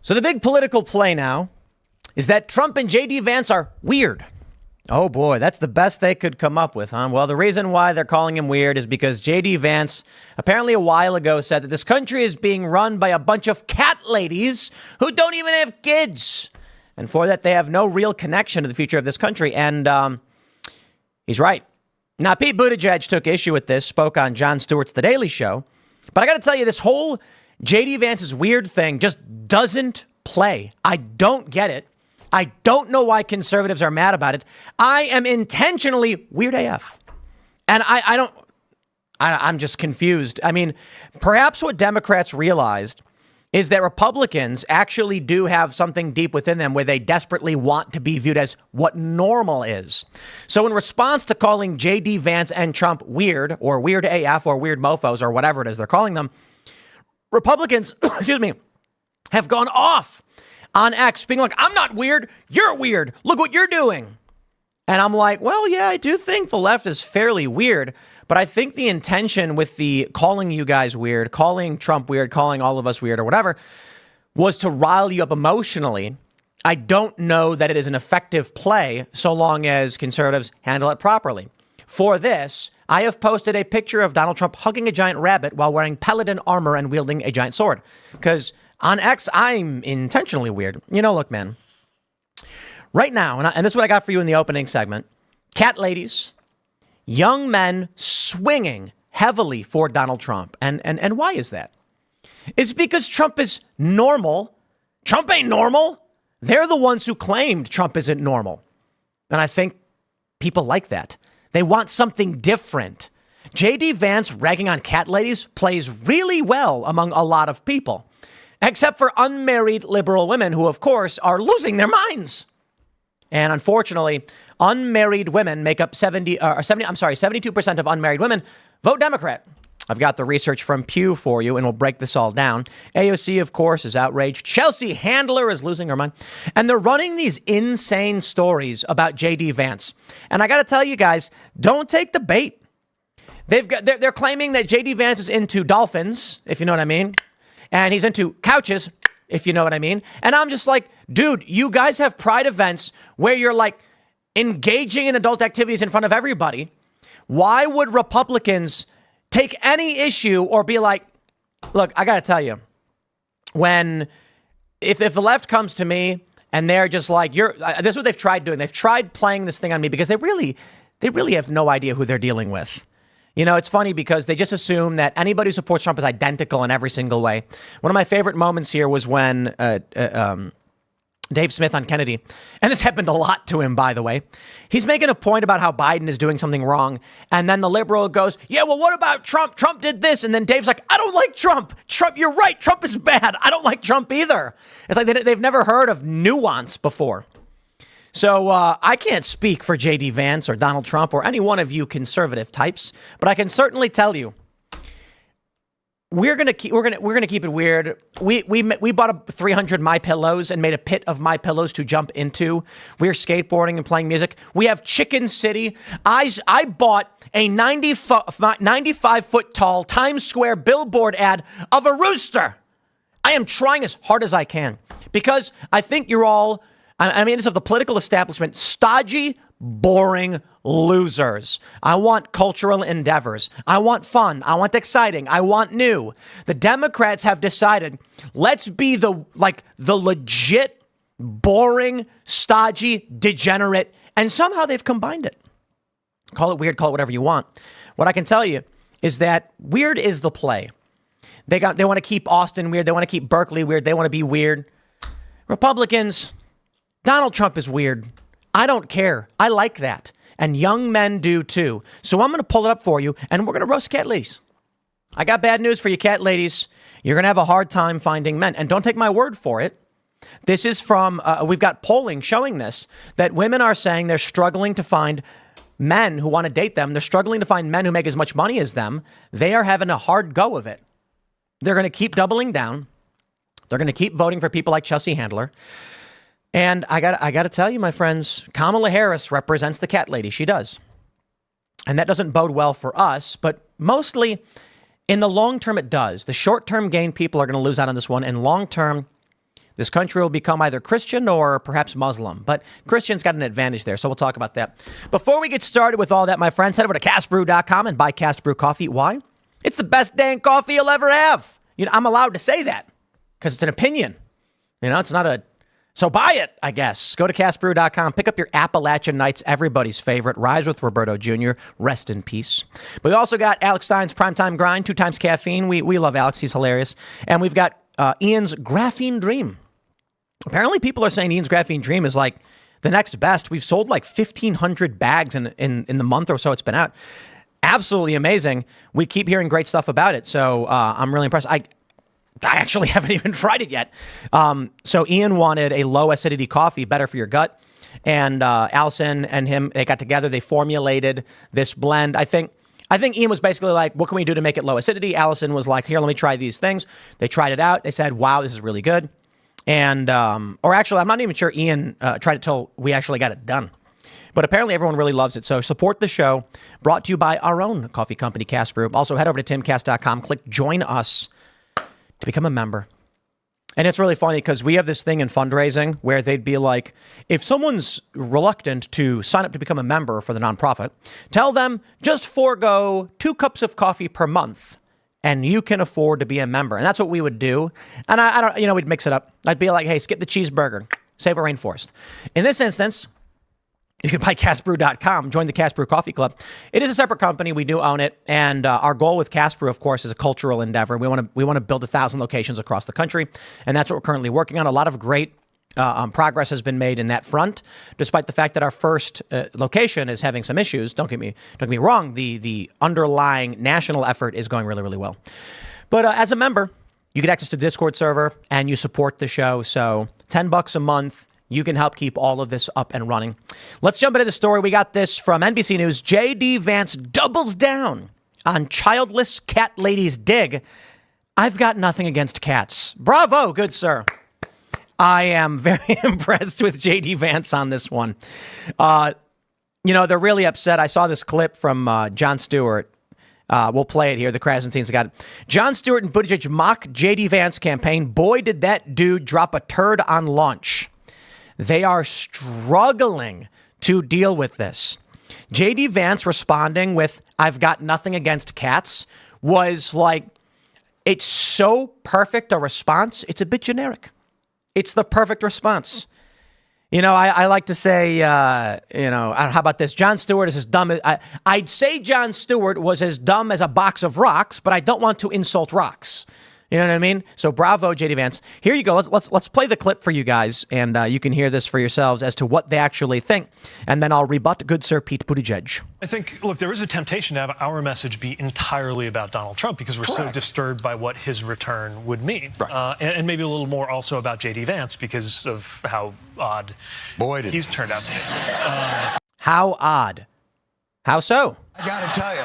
So the big political play now is that Trump and J.D. Vance are weird. Oh, boy, that's the best they could come up with, huh? Well, the reason why they're calling him weird is because J.D. Vance apparently a while ago said that this country is being run by a bunch of cat ladies who don't even have kids. And for that, they have no real connection to the future of this country. And he's right. Now, Pete Buttigieg took issue with this, spoke on Jon Stewart's The Daily Show. But I got to tell you, this whole J.D. Vance's weird thing just doesn't play. I don't get it. I don't know why conservatives are mad about it. I am intentionally weird AF. And I'm just confused. I mean, perhaps what Democrats realized is that Republicans actually do have something deep within them where they desperately want to be viewed as what normal is. So in response to calling J.D. Vance and Trump weird or weird AF or weird mofos or whatever it is they're calling them, Republicans, excuse me, have gone off on X being like, I'm not weird. You're weird. Look what you're doing. And I'm like, well, yeah, I do think the left is fairly weird. But I think the intention with the calling you guys weird, calling Trump weird, calling all of us weird or whatever, was to rile you up emotionally. I don't know that it is an effective play so long as conservatives handle it properly. For this, I have posted a picture of Donald Trump hugging a giant rabbit while wearing paladin armor and wielding a giant sword. Because on X, I'm intentionally weird. You know, look, man, right now, and this is what I got for you in the opening segment, cat ladies, young men swinging heavily for Donald Trump. And why is that? It's because Trump is normal. Trump ain't normal. They're the ones who claimed Trump isn't normal. And I think people like that. They want something different. J.D. Vance ragging on cat ladies plays really well among a lot of people, except for unmarried liberal women who, of course, are losing their minds. And unfortunately, unmarried women make up 72% of unmarried women vote Democrat. I've got the research from Pew for you, and we'll break this all down. AOC, of course, is outraged. Chelsea Handler is losing her mind. And they're running these insane stories about J.D. Vance. And I got to tell you guys, don't take the bait. They're claiming that J.D. Vance is into dolphins, if you know what I mean. And he's into couches, if you know what I mean. And I'm just like, dude, you guys have pride events where you're like engaging in adult activities in front of everybody. Why would Republicans take any issue or be like, look, I got to tell you, if the left comes to me and they're just like, this is what they've tried doing. They've tried playing this thing on me because they really have no idea who they're dealing with. You know, it's funny because they just assume that anybody who supports Trump is identical in every single way. One of my favorite moments here was when Dave Smith on Kennedy, and this happened a lot to him, by the way. He's making a point about how Biden is doing something wrong. And then the liberal goes, yeah, well, what about Trump? Trump did this. And then Dave's like, I don't like Trump. Trump, you're right. Trump is bad. I don't like Trump either. It's like they've never heard of nuance before. So I can't speak for J.D. Vance or Donald Trump or any one of you conservative types, but I can certainly tell you we're gonna keep it weird. We bought 300 My Pillows and made a pit of My Pillows to jump into. We're skateboarding and playing music. We have Chicken City. I bought a 95 foot tall Times Square billboard ad of a rooster. I am trying as hard as I can because I think you're all. I mean, this of the political establishment, stodgy, boring losers. I want cultural endeavors. I want fun. I want exciting. I want new. The Democrats have decided, let's be the legit, boring, stodgy, degenerate, and somehow they've combined it. Call it weird, call it whatever you want. What I can tell you is that weird is the play. They want to keep Austin weird. They want to keep Berkeley weird. They want to be weird. Republicans, Donald Trump is weird. I don't care. I like that. And young men do too. So I'm going to pull it up for you and we're going to roast cat ladies. I got bad news for you cat ladies. You're going to have a hard time finding men. And don't take my word for it. This is from, we've got polling showing this, that women are saying they're struggling to find men who want to date them. They're struggling to find men who make as much money as them. They are having a hard go of it. They're going to keep doubling down. They're going to keep voting for people like Chelsea Handler. And I got to tell you, my friends, Kamala Harris represents the cat lady. She does. And that doesn't bode well for us, but mostly in the long term, it does. The short term gain people are going to lose out on this one. And long term, this country will become either Christian or perhaps Muslim. But Christians got an advantage there, so we'll talk about that. Before we get started with all that, my friends, head over to castbrew.com and buy CastBrew coffee. Why? It's the best dang coffee you'll ever have. I'm allowed to say that because it's an opinion. It's not a... So buy it, I guess. Go to castbrew.com. Pick up your Appalachian Nights, everybody's favorite. Rise with Roberto Jr. Rest in peace. But we also got Alex Stein's Primetime Grind, 2 times caffeine. We love Alex. He's hilarious. And we've got Ian's Graphene Dream. Apparently, people are saying Ian's Graphene Dream is like the next best. We've sold like 1,500 bags in the month or so it's been out. Absolutely amazing. We keep hearing great stuff about it. So I'm really impressed. I actually haven't even tried it yet. So Ian wanted a low acidity coffee, better for your gut. And Allison and him, they got together. They formulated this blend. I think Ian was basically like, what can we do to make it low acidity? Allison was like, here, let me try these things. They tried it out. They said, wow, this is really good. And, or actually, I'm not even sure Ian tried it till we actually got it done. But apparently everyone really loves it. So support the show. Brought to you by our own coffee company, CastBrew. Also, head over to timcast.com. Click join us to become a member. And it's really funny because we have this thing in fundraising where they'd be like, if someone's reluctant to sign up to become a member for the nonprofit, tell them just forego 2 cups of coffee per month and you can afford to be a member. And that's what we would do. And I don't, we'd mix it up. I'd be like, hey, skip the cheeseburger, save a rainforest. In this instance, you can buy castbrew.com, join the CastBrew Coffee Club. It is a separate company. We do own it. And our goal with CastBrew, of course, is a cultural endeavor. We want to build 1,000 locations across the country. And that's what we're currently working on. A lot of great progress has been made in that front, despite the fact that our first location is having some issues. Don't get me wrong. The underlying national effort is going really, really well. But as a member, you get access to the Discord server and you support the show. So $10 a month. You can help keep all of this up and running. Let's jump into the story. We got this from NBC News. J.D. Vance doubles down on childless cat lady's dig. I've got nothing against cats. Bravo, good sir. I am very impressed with J.D. Vance on this one. They're really upset. I saw this clip from Jon Stewart. We'll play it here. The Krasen scenes got it. Jon Stewart and Buttigieg mock J.D. Vance campaign. Boy, did that dude drop a turd on launch. They are struggling to deal with this. J.D. Vance responding with, I've got nothing against cats, was like, it's so perfect a response, it's a bit generic. It's the perfect response. I like to say, how about this? Jon Stewart is as dumb as, I'd say Jon Stewart was as dumb as a box of rocks, but I don't want to insult rocks. You know what I mean? So bravo, J.D. Vance. Here you go. Let's play the clip for you guys, and you can hear this for yourselves as to what they actually think. And then I'll rebut good Sir Pete Buttigieg. I think, look, there is a temptation to have our message be entirely about Donald Trump because we're so disturbed by what his return would mean. Right. And maybe a little more also about J.D. Vance because of how odd he's turned out to be. How odd? How so? I gotta tell you.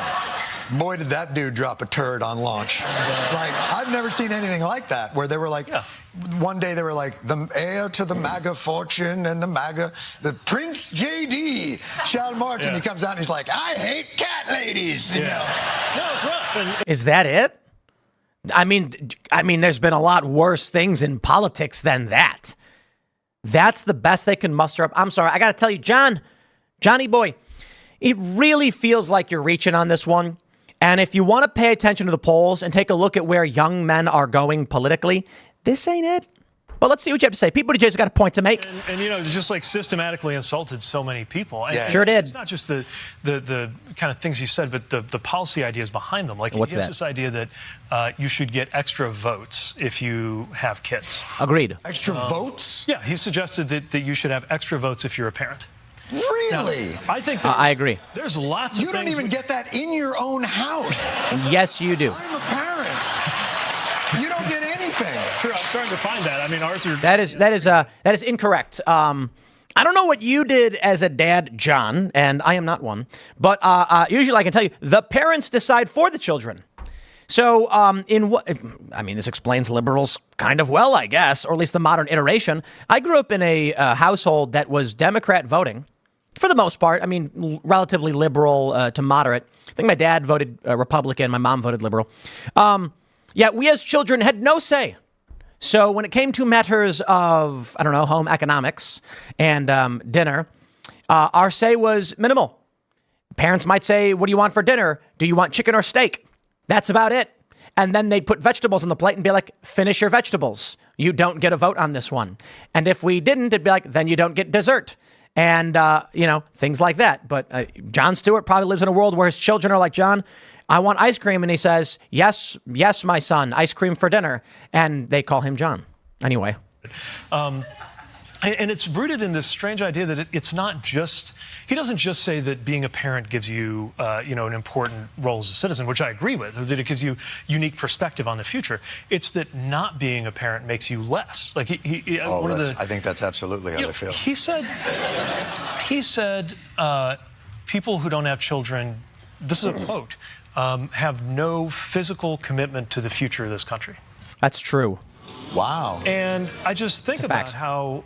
Boy, did that dude drop a turd on launch. Like, I've never seen anything like that, where they were like, one day they were like, the heir to the MAGA fortune and the Prince J.D. shall march. And he comes out and he's like, I hate cat ladies, No, it's rough. Is that it? I mean, there's been a lot worse things in politics than that. That's the best they can muster up. I'm sorry, I got to tell you, Johnny boy, it really feels like you're reaching on this one. And if you want to pay attention to the polls and take a look at where young men are going politically, this ain't it. But let's see what you have to say. Pete Buttigieg's got a point to make. And just like systematically insulted so many people. Yeah. Sure did. It's not just the kind of things he said, but the policy ideas behind them. Like he has this idea that you should get extra votes if you have kids. Agreed. Extra votes? Yeah, he suggested that you should have extra votes if you're a parent. Really? Now, I think I agree. There's lots of things. You don't even get that in your own house. Yes, you do. I'm a parent. You don't get anything. True. I'm starting to find that. I mean, ours are. That is incorrect. I don't know what you did as a dad, John, and I am not one. But usually I can tell you, the parents decide for the children. So this explains liberals kind of well, I guess, or at least the modern iteration. I grew up in a household that was Democrat voting. For the most part, I mean, relatively liberal to moderate. I think my dad voted Republican. My mom voted liberal. Yet we as children had no say. So when it came to matters of, I don't know, home economics and dinner, our say was minimal. Parents might say, what do you want for dinner? Do you want chicken or steak? That's about it. And then they'd put vegetables on the plate and be like, finish your vegetables. You don't get a vote on this one. And if we didn't, it'd be like, then you don't get dessert. And, things like that. But Jon Stewart probably lives in a world where his children are like, John, I want ice cream. And he says, yes, my son, ice cream for dinner. And they call him John. Anyway. And it's rooted in this strange idea that it's not just, he doesn't just say that being a parent gives you, an important role as a citizen, which I agree with, or that it gives you unique perspective on the future. It's that not being a parent makes you less. Like I think that's absolutely how they feel. He said, people who don't have children, this is a quote, have no physical commitment to the future of this country. That's true. Wow. And I just think about how,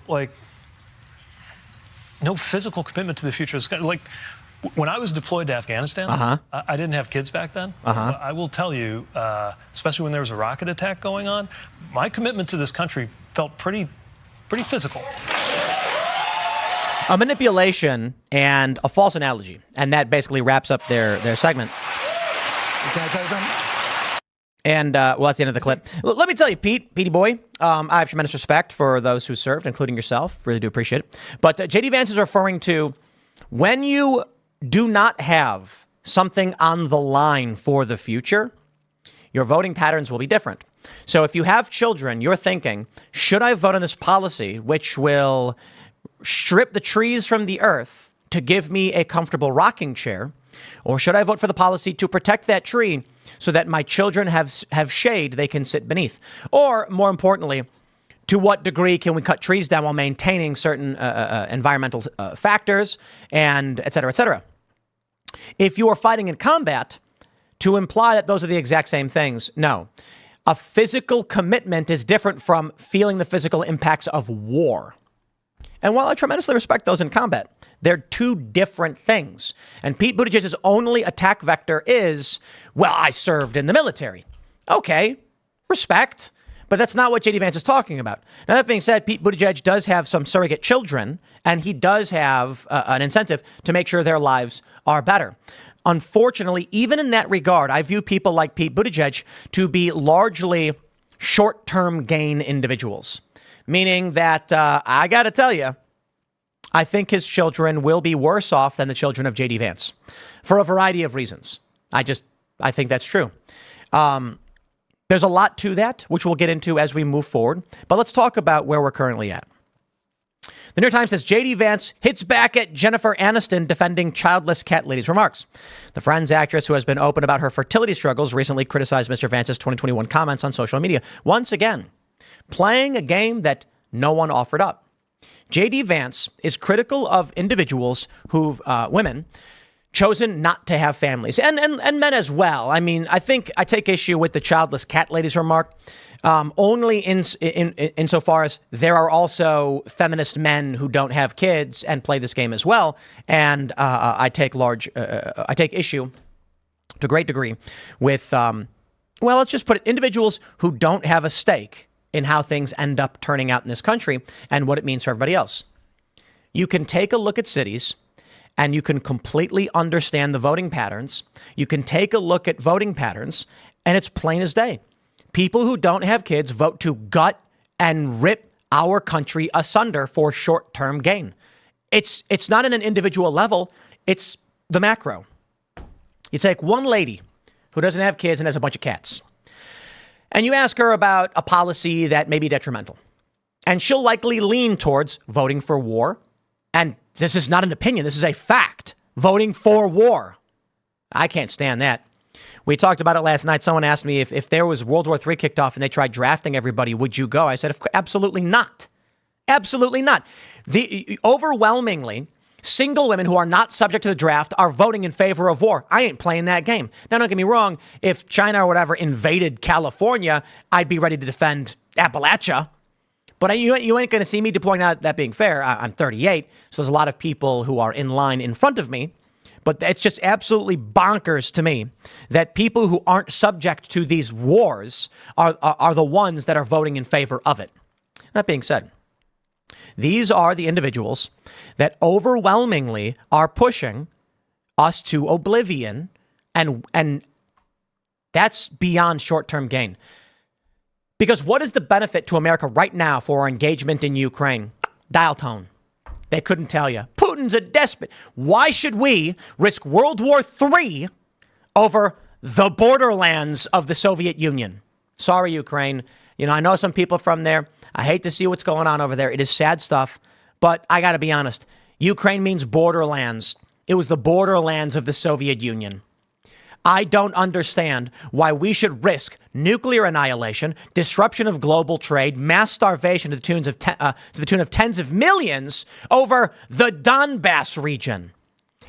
no physical commitment to the future. Like, when I was deployed to Afghanistan, I didn't have kids back then. But I will tell you, especially when there was a rocket attack going on, my commitment to this country felt pretty physical. A manipulation and a false analogy. And that basically wraps up their segment. Can I tell you something? And, that's the end of the clip. Let me tell you, Petey boy, I have tremendous respect for those who served, including yourself. Really do appreciate it. But J.D. Vance is referring to when you do not have something on the line for the future, your voting patterns will be different. So if you have children, you're thinking, should I vote on this policy, which will strip the trees from the earth to give me a comfortable rocking chair? Or should I vote for the policy to protect that tree so that my children have shade they can sit beneath? Or, more importantly, to what degree can we cut trees down while maintaining certain environmental factors, and et cetera, et cetera? If you are fighting in combat, to imply that those are the exact same things, no. A physical commitment is different from feeling the physical impacts of war. And while I tremendously respect those in combat, they're two different things. And Pete Buttigieg's only attack vector is, well, I served in the military. Okay, respect. But that's not what J.D. Vance is talking about. Now, that being said, Pete Buttigieg does have some surrogate children, and he does have an incentive to make sure their lives are better. Unfortunately, even in that regard, I view people like Pete Buttigieg to be largely short-term gain individuals. Meaning that, I got to tell you, I think his children will be worse off than the children of J.D. Vance for a variety of reasons. I think that's true. There's a lot to that, which we'll get into as we move forward. But let's talk about where we're currently at. The New York Times says J.D. Vance hits back at Jennifer Aniston defending childless cat lady's remarks. The Friends actress, who has been open about her fertility struggles, recently criticized Mr. Vance's 2021 comments on social media. Once again, playing a game that no one offered up. J.D. Vance is critical of individuals who've, women, chosen not to have families, and men as well. I mean, I think I take issue with the childless cat lady's remark, only insofar as there are also feminist men who don't have kids and play this game as well. And I take issue to a great degree with, let's just put it, individuals who don't have a stake in how things end up turning out in this country and what it means for everybody else. You can take a look at cities and you can completely understand the voting patterns. You can take a look at voting patterns and it's plain as day. People who don't have kids vote to gut and rip our country asunder for short-term gain. It's not in an individual level. It's the macro. You take one lady who doesn't have kids and has a bunch of cats, and you ask her about a policy that may be detrimental. And she'll likely lean towards voting for war. And this is not an opinion. This is a fact. Voting for war. I can't stand that. We talked about it last night. Someone asked me if there was World War III kicked off and they tried drafting everybody, would you go? I said, absolutely not. Absolutely not. Overwhelmingly, single women who are not subject to the draft are voting in favor of war. I ain't playing that game. Now, don't get me wrong. If China or whatever invaded California, I'd be ready to defend Appalachia. But you ain't going to see me deploying that being fair. I'm 38, so there's a lot of people who are in line in front of me. But it's just absolutely bonkers to me that people who aren't subject to these wars are the ones that are voting in favor of it. That being said, these are the individuals that overwhelmingly are pushing us to oblivion, and that's beyond short-term gain. Because what is the benefit to America right now for our engagement in Ukraine? Dial tone. They couldn't tell you. Putin's a despot. Why should we risk World War III over the borderlands of the Soviet Union? Sorry, Ukraine. You know, I know some people from there. I hate to see what's going on over there. It is sad stuff. But I got to be honest. Ukraine means borderlands. It was the borderlands of the Soviet Union. I don't understand why we should risk nuclear annihilation, disruption of global trade, mass starvation to the tune of tens of millions over the Donbass region.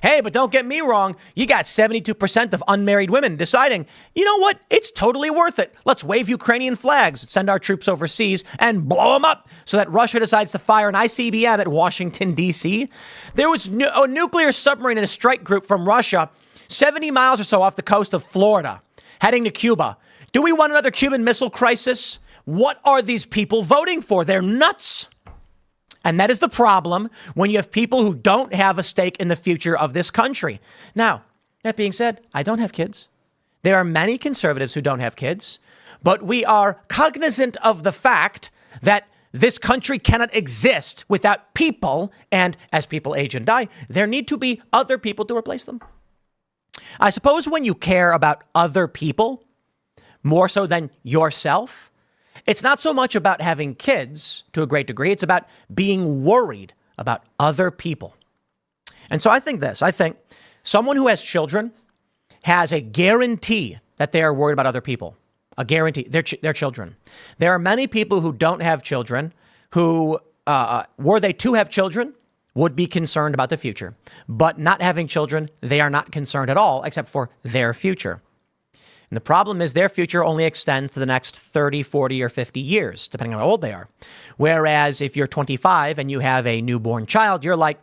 Hey, but don't get me wrong. You got 72% of unmarried women deciding, you know what? It's totally worth it. Let's wave Ukrainian flags, send our troops overseas, and blow them up so that Russia decides to fire an ICBM at Washington, D.C. There was a nuclear submarine and a strike group from Russia 70 miles or so off the coast of Florida, heading to Cuba. Do we want another Cuban Missile Crisis? What are these people voting for? They're nuts. And that is the problem when you have people who don't have a stake in the future of this country. Now, that being said, I don't have kids. There are many conservatives who don't have kids, but we are cognizant of the fact that this country cannot exist without people. And as people age and die, there need to be other people to replace them. I suppose when you care about other people more so than yourself, it's not so much about having kids to a great degree. It's about being worried about other people. And so I think someone who has children has a guarantee that they are worried about other people. A guarantee. Their children. There are many people who don't have children who, were they to have children, would be concerned about the future. But not having children, they are not concerned at all, except for their future. And the problem is their future only extends to the next 30, 40, or 50 years, depending on how old they are. Whereas if you're 25 and you have a newborn child, you're like,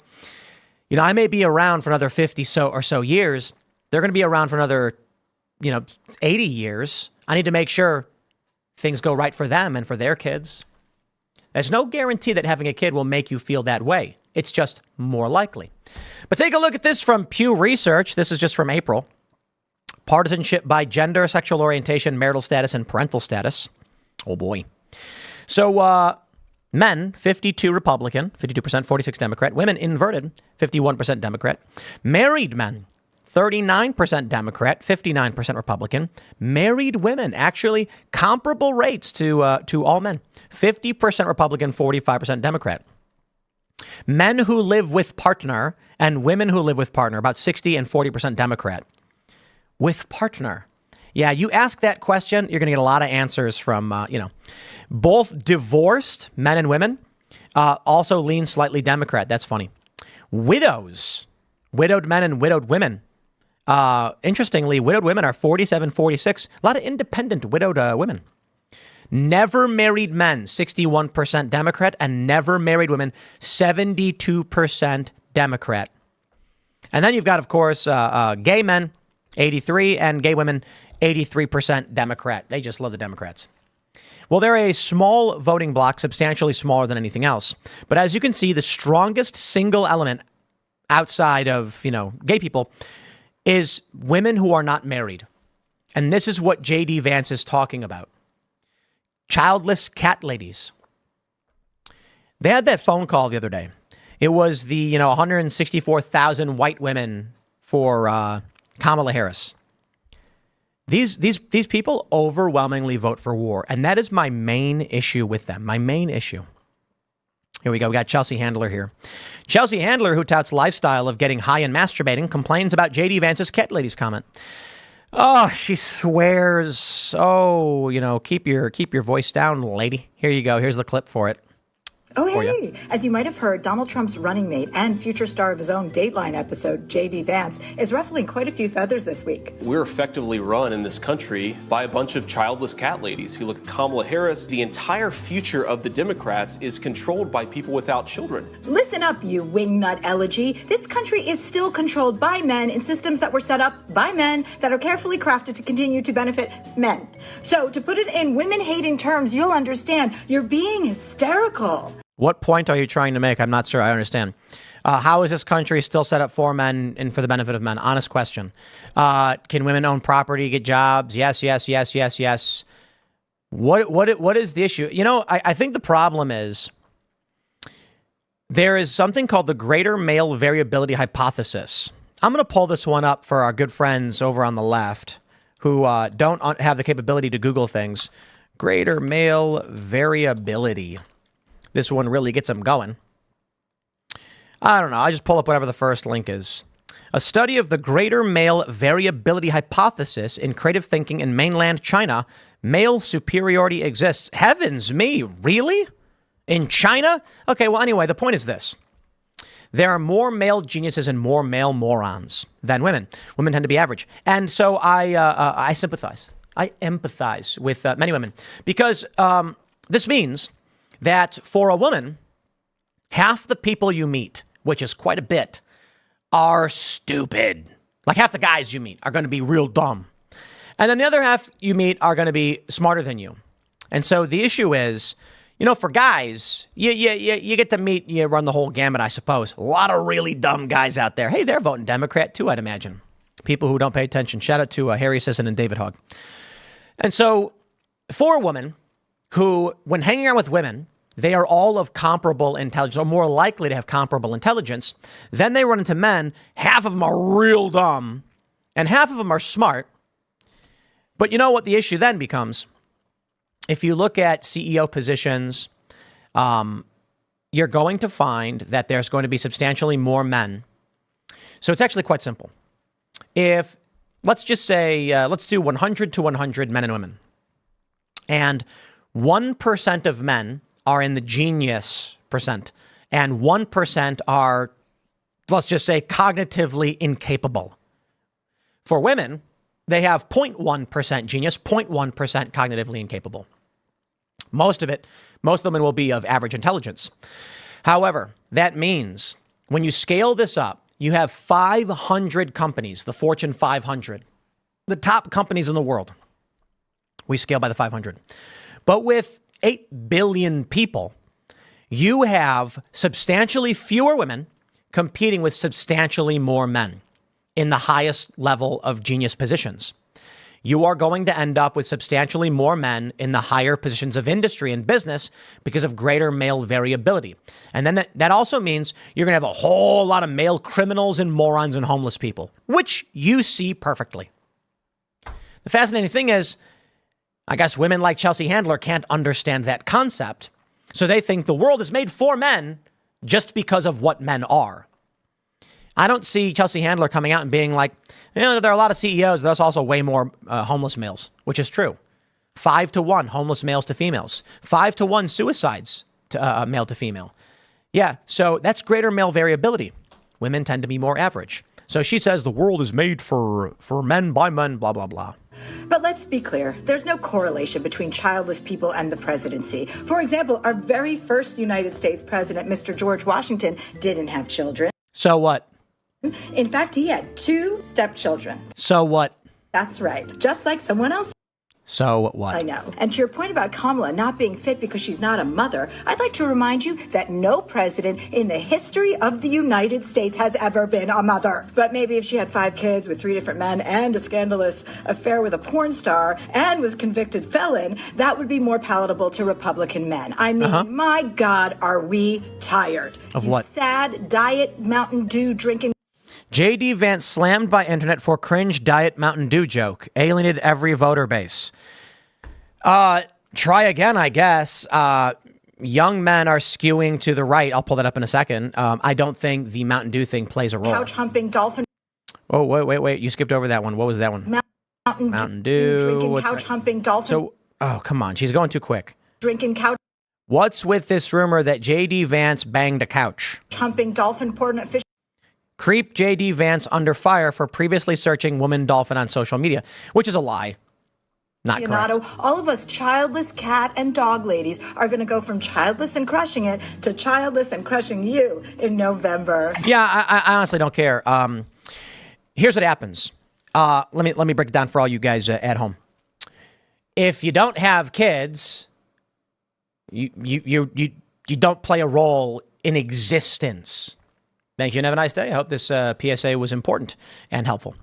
you know, I may be around for another 50 or so years. They're going to be around for another, 80 years. I need to make sure things go right for them and for their kids. There's no guarantee that having a kid will make you feel that way. It's just more likely. But take a look at this from Pew Research. This is just from April. Partisanship by gender, sexual orientation, marital status, and parental status. Oh, boy. So men, 52 Republican, 52%, 46 Democrat. Women, inverted, 51% Democrat. Married men, 39% Democrat, 59% Republican. Married women, actually comparable rates to all men. 50% Republican, 45% Democrat. Men who live with partner and women who live with partner, about 60 and 40% Democrat. With partner. Yeah, you ask that question, you're going to get a lot of answers from, both divorced men and women also lean slightly Democrat. That's funny. Widows, widowed men and widowed women. Interestingly, widowed women are 47, 46. A lot of independent widowed women. Never married men, 61% Democrat, and never married women, 72% Democrat. And then you've got, of course, gay men, 83, and gay women, 83% Democrat. They just love the Democrats. Well, they're a small voting bloc, substantially smaller than anything else. But as you can see, the strongest single element outside of, gay people is women who are not married. And this is what J.D. Vance is talking about. Childless cat ladies. They had that phone call the other day. It was the, 164,000 white women for Kamala Harris. These people overwhelmingly vote for war. And that is my main issue with them. My main issue. Here we go. We got Chelsea Handler here. Chelsea Handler, who touts lifestyle of getting high and masturbating, complains about J.D. Vance's cat ladies comment. Oh, she swears. Oh, keep your voice down, lady. Here you go. Here's the clip for it. Oh, hey, as you might have heard, Donald Trump's running mate and future star of his own Dateline episode, J.D. Vance, is ruffling quite a few feathers this week. We're effectively run in this country by a bunch of childless cat ladies. If you look at Kamala Harris, the entire future of the Democrats is controlled by people without children. Listen up, you wingnut elegy. This country is still controlled by men in systems that were set up by men that are carefully crafted to continue to benefit men. So to put it in women-hating terms, you'll understand you're being hysterical. What point are you trying to make? I'm not sure I understand. How is this country still set up for men and for the benefit of men? Honest question. Can women own property, get jobs? Yes, yes, yes, yes, yes. What is the issue? You know, I think the problem is there is something called the greater male variability hypothesis. I'm going to pull this one up for our good friends over on the left who don't have the capability to Google things. Greater male variability. This one really gets them going. I don't know. I just pull up whatever the first link is. A study of the greater male variability hypothesis in creative thinking in mainland China. Male superiority exists. Heavens me, really? In China? Okay, well, anyway, the point is this. There are more male geniuses and more male morons than women. Women tend to be average. And so I sympathize. I empathize with many women because this means that for a woman, half the people you meet, which is quite a bit, are stupid. Like half the guys you meet are going to be real dumb. And then the other half you meet are going to be smarter than you. And so the issue is, you know, for guys, you get to meet, you run the whole gamut, I suppose. A lot of really dumb guys out there. Hey, they're voting Democrat too, I'd imagine. People who don't pay attention. Shout out to Harry Sisson and David Hogg. And so for a woman who, when hanging around with women, they are all of comparable intelligence or more likely to have comparable intelligence. Then they run into men. Half of them are real dumb and half of them are smart. But you know what the issue then becomes? If you look at CEO positions, you're going to find that there's going to be substantially more men. So it's actually quite simple. If, let's just say, let's do 100 to 100 men and women. And 1% of men are in the genius percent, and 1% are, let's just say, cognitively incapable. For women, they have 0.1% genius, 0.1% cognitively incapable. Most of them will be of average intelligence. However, that means when you scale this up, you have 500 companies, the Fortune 500, the top companies in the world. We scale by the 500. But with 8 billion people, you have substantially fewer women competing with substantially more men in the highest level of genius positions. You are going to end up with substantially more men in the higher positions of industry and business because of greater male variability. And then that also means you're going to have a whole lot of male criminals and morons and homeless people, which you see perfectly. The fascinating thing is, I guess women like Chelsea Handler can't understand that concept. So they think the world is made for men just because of what men are. I don't see Chelsea Handler coming out and being like, you know, there are a lot of CEOs. There's also way more homeless males, which is true. 5 to 1 homeless males to females. 5 to 1 suicides to male to female. Yeah, so that's greater male variability. Women tend to be more average. So she says the world is made for men by men, blah, blah, blah. But let's be clear, there's no correlation between childless people and the presidency. For example, our very first United States president, Mr. George Washington, didn't have children. So what? In fact, he had 2 stepchildren. So what? That's right. Just like someone else. So what? I know. And to your point about Kamala not being fit because she's not a mother, I'd like to remind you that no president in the history of the United States has ever been a mother. But maybe if she had 5 kids with 3 different men and a scandalous affair with a porn star and was convicted felon, that would be more palatable to Republican men. I mean, my God, are we tired? Of what? Sad diet Mountain Dew drinking. J.D. Vance slammed by internet for cringe diet Mountain Dew joke. Alienated every voter base. Try again, I guess. Young men are skewing to the right. I'll pull that up in a second. I don't think the Mountain Dew thing plays a role. Couch humping dolphin. Oh, wait. You skipped over that one. What was that one? Mountain Dew. Drinking couch humping dolphin. So, oh, come on. She's going too quick. Drinking couch. What's with this rumor that J.D. Vance banged a couch? Humping dolphin porn at fish. Creep J.D. Vance under fire for previously searching woman dolphin on social media, which is a lie. Not correct. All of us childless cat and dog ladies are going to go from childless and crushing it to childless and crushing you in November. Yeah, I honestly don't care. Here's what happens. Let me break it down for all you guys at home. If you don't have kids, you don't play a role in existence. Thank you and have a nice day. I hope this PSA was important and helpful.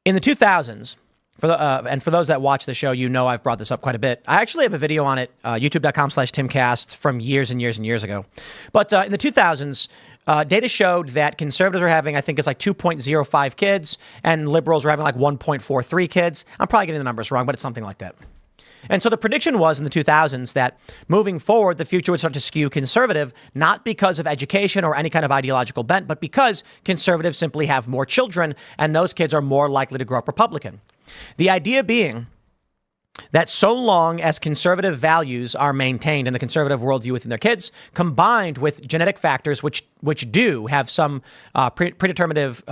In the 2000s, and for those that watch the show, I've brought this up quite a bit. I actually have a video on it, youtube.com/Timcast from years and years and years ago. But in the 2000s, data showed that conservatives were having, I think it's like 2.05 kids, and liberals were having like 1.43 kids. I'm probably getting the numbers wrong, but it's something like that. And so the prediction was in the 2000s that moving forward, the future would start to skew conservative, not because of education or any kind of ideological bent, but because conservatives simply have more children, and those kids are more likely to grow up Republican. The idea being that so long as conservative values are maintained in the conservative worldview within their kids, combined with genetic factors which do have some predeterminative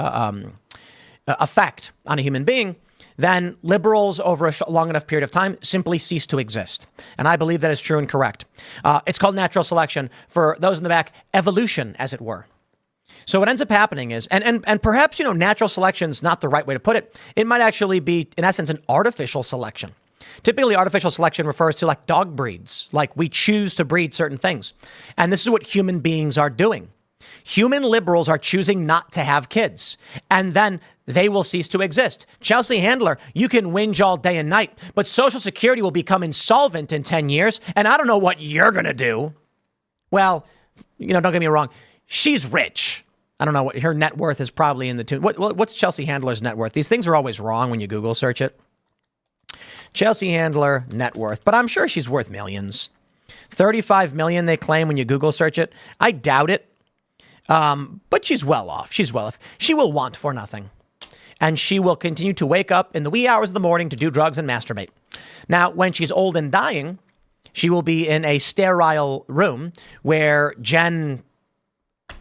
effect on a human being, then liberals over a long enough period of time simply cease to exist. And I believe that is true and correct. It's called natural selection. For those in the back, evolution, as it were. So what ends up happening is, and perhaps, natural selection is not the right way to put it. It might actually be, in essence, an artificial selection. Typically, artificial selection refers to like dog breeds, like we choose to breed certain things. And this is what human beings are doing. Human liberals are choosing not to have kids, and then they will cease to exist. Chelsea Handler, you can whinge all day and night, but Social Security will become insolvent in 10 years, and I don't know what you're going to do. Well, don't get me wrong. She's rich. I don't know what her net worth is, probably in the two. What's Chelsea Handler's net worth? These things are always wrong when you Google search it. Chelsea Handler net worth, but I'm sure she's worth millions. 35 million they claim when you Google search it. I doubt it. But she's well off. She's well off. She will want for nothing. And she will continue to wake up in the wee hours of the morning to do drugs and masturbate. Now, when she's old and dying, she will be in a sterile room where I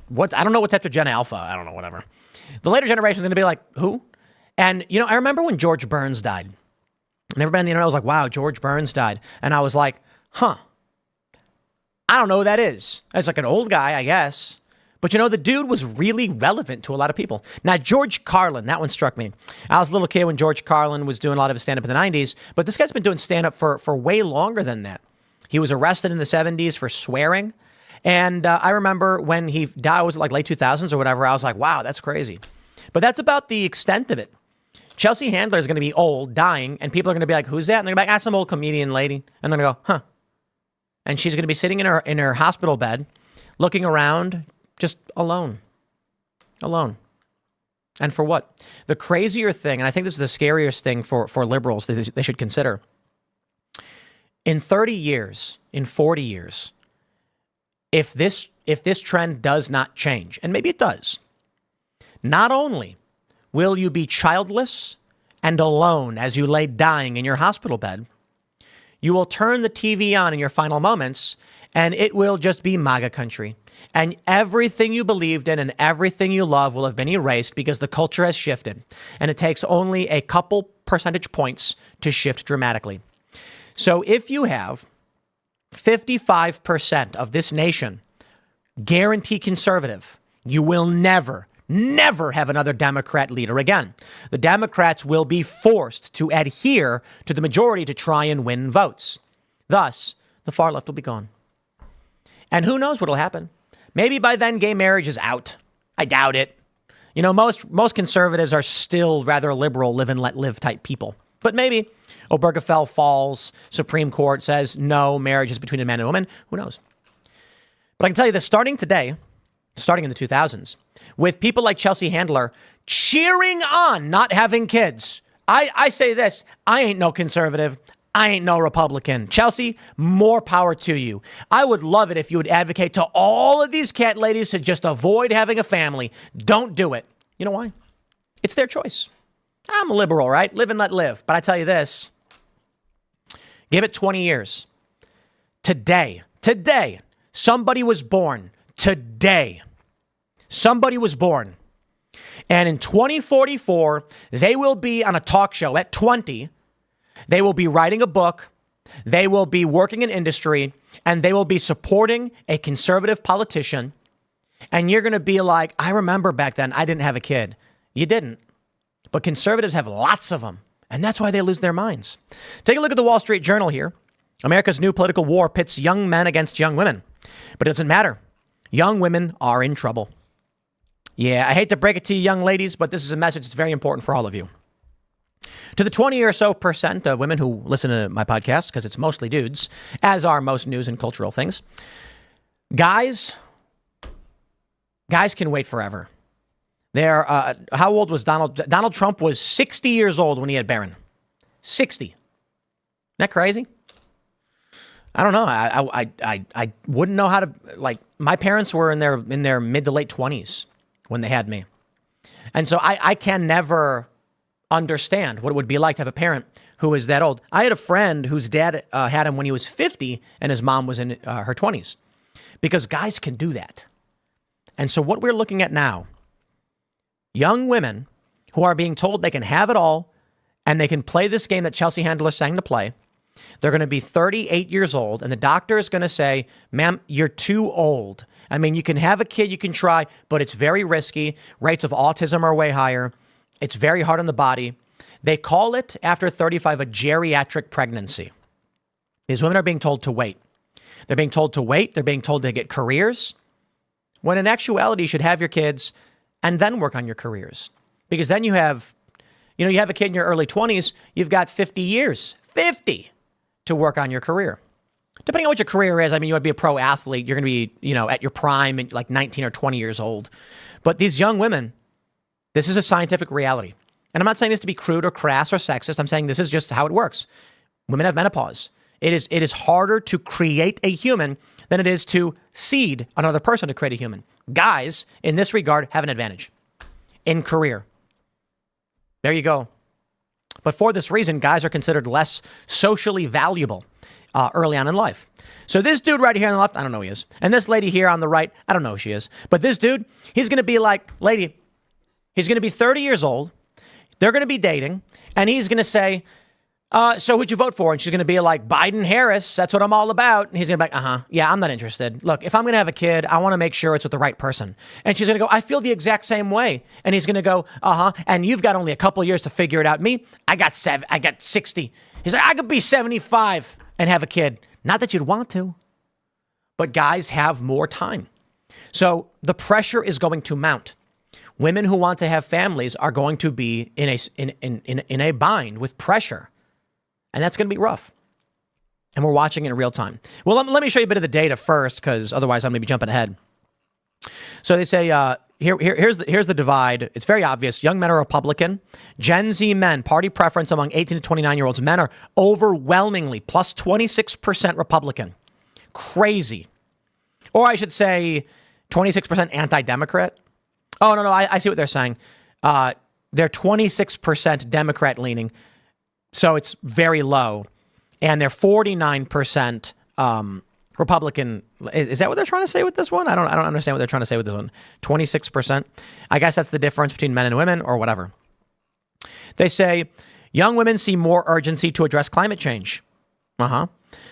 don't know what's after Gen Alpha. I don't know, whatever. The later generation is going to be like, who? And, I remember when George Burns died. And everybody on the internet was like, wow, George Burns died. And I was like, I don't know who that is. It's like an old guy, I guess. But the dude was really relevant to a lot of people. Now, George Carlin, that one struck me. I was a little kid when George Carlin was doing a lot of his stand-up in the 90s, but this guy's been doing stand-up for way longer than that. He was arrested in the 70s for swearing. And I remember when he died, was it like late 2000s or whatever, I was like, wow, that's crazy. But that's about the extent of it. Chelsea Handler is going to be old, dying, and people are going to be like, who's that? And they're going to be like, some old comedian lady. And they're going to go, huh. And she's going to be sitting in her hospital bed, looking around, just alone. And for what? The crazier thing, and I think this is the scariest thing for liberals that they should consider. In 30 years, in 40 years, if this trend does not change, and maybe it does, not only will you be childless and alone as you lay dying in your hospital bed, you will turn the TV on in your final moments, and it will just be MAGA country. And everything you believed in and everything you love will have been erased because the culture has shifted. And it takes only a couple percentage points to shift dramatically. So if you have 55% of this nation guarantee conservative, you will never have another Democrat leader again. The Democrats will be forced to adhere to the majority to try and win votes. Thus, the far left will be gone. And who knows what will happen? Maybe by then gay marriage is out. I doubt it. Most conservatives are still rather liberal, live and let live type people. But maybe Obergefell falls, Supreme Court says no, marriage is between a man and a woman. Who knows? But I can tell you this, starting in the 2000s, with people like Chelsea Handler cheering on not having kids. I say this, I ain't no conservative. I ain't no Republican. Chelsea, more power to you. I would love it if you would advocate to all of these cat ladies to just avoid having a family. Don't do it. You know why? It's their choice. I'm a liberal, right? Live and let live. But I tell you this, give it 20 years. Today, somebody was born. Today, somebody was born. And in 2044, they will be on a talk show at 20. They will be writing a book. They will be working in industry, and they will be supporting a conservative politician. And you're going to be like, I remember back then I didn't have a kid. You didn't. But conservatives have lots of them. And that's why they lose their minds. Take a look at the Wall Street Journal here. America's new political war pits young men against young women. But it doesn't matter. Young women are in trouble. Yeah, I hate to break it to you, young ladies, but this is a message that's very important for all of you. To the 20 or so % of women who listen to my podcast, because it's mostly dudes, as are most news and cultural things, guys can wait forever. How old was Donald? Donald Trump was 60 years old when he had Barron. 60. Isn't that crazy? I don't know. I wouldn't know how to, like, my parents were in their mid to late 20s when they had me. And so I can never understand what it would be like to have a parent who is that old. I had a friend whose dad had him when he was 50 and his mom was in her 20s, because guys can do that. And so what we're looking at now, young women who are being told they can have it all and they can play this game that Chelsea Handler sang to play. They're going to be 38 years old, and the doctor is going to say, ma'am, you're too old. I mean, you can have a kid, you can try, but it's very risky. Rates of autism are way higher. It's very hard on the body. They call it, after 35, a geriatric pregnancy. These women are being told to wait. They're being told to wait. They're being told to get careers, when in actuality, you should have your kids and then work on your careers. Because then you have a kid in your early 20s, you've got 50 years, 50 to work on your career. Depending on what your career is, I mean, you want to be a pro athlete, you're going to be, at your prime at like 19 or 20 years old. But these young women, this is a scientific reality. And I'm not saying this to be crude or crass or sexist. I'm saying this is just how it works. Women have menopause. It is harder to create a human than it is to seed another person to create a human. Guys, in this regard, have an advantage in career. There you go. But for this reason, guys are considered less socially valuable early on in life. So this dude right here on the left, I don't know who he is. And this lady here on the right, I don't know who she is. But this dude, he's going to be like, lady, he's going to be 30 years old. They're going to be dating. And he's going to say, so who'd you vote for? And she's going to be like, Biden, Harris, that's what I'm all about. And he's going to be like, yeah, I'm not interested. Look, if I'm going to have a kid, I want to make sure it's with the right person. And she's going to go, I feel the exact same way. And he's going to go, and you've got only a couple years to figure it out. Me, I got 60. He's like, I could be 75 and have a kid. Not that you'd want to, but guys have more time. So the pressure is going to mount. Women who want to have families are going to be in a bind with pressure. And that's going to be rough. And we're watching it in real time. Well, let me show you a bit of the data first, because otherwise I'm going to be jumping ahead. So they say, here's the divide. It's very obvious. Young men are Republican. Gen Z men, party preference among 18 to 29-year-olds. Men are overwhelmingly plus 26% Republican. Crazy. Or I should say 26% anti-Democrat. Oh, no, I see what they're saying. They're 26% Democrat leaning. So it's very low. And they're 49% Republican. Is that what they're trying to say with this one? I don't understand what they're trying to say with this one. 26%. I guess that's the difference between men and women or whatever. They say young women see more urgency to address climate change.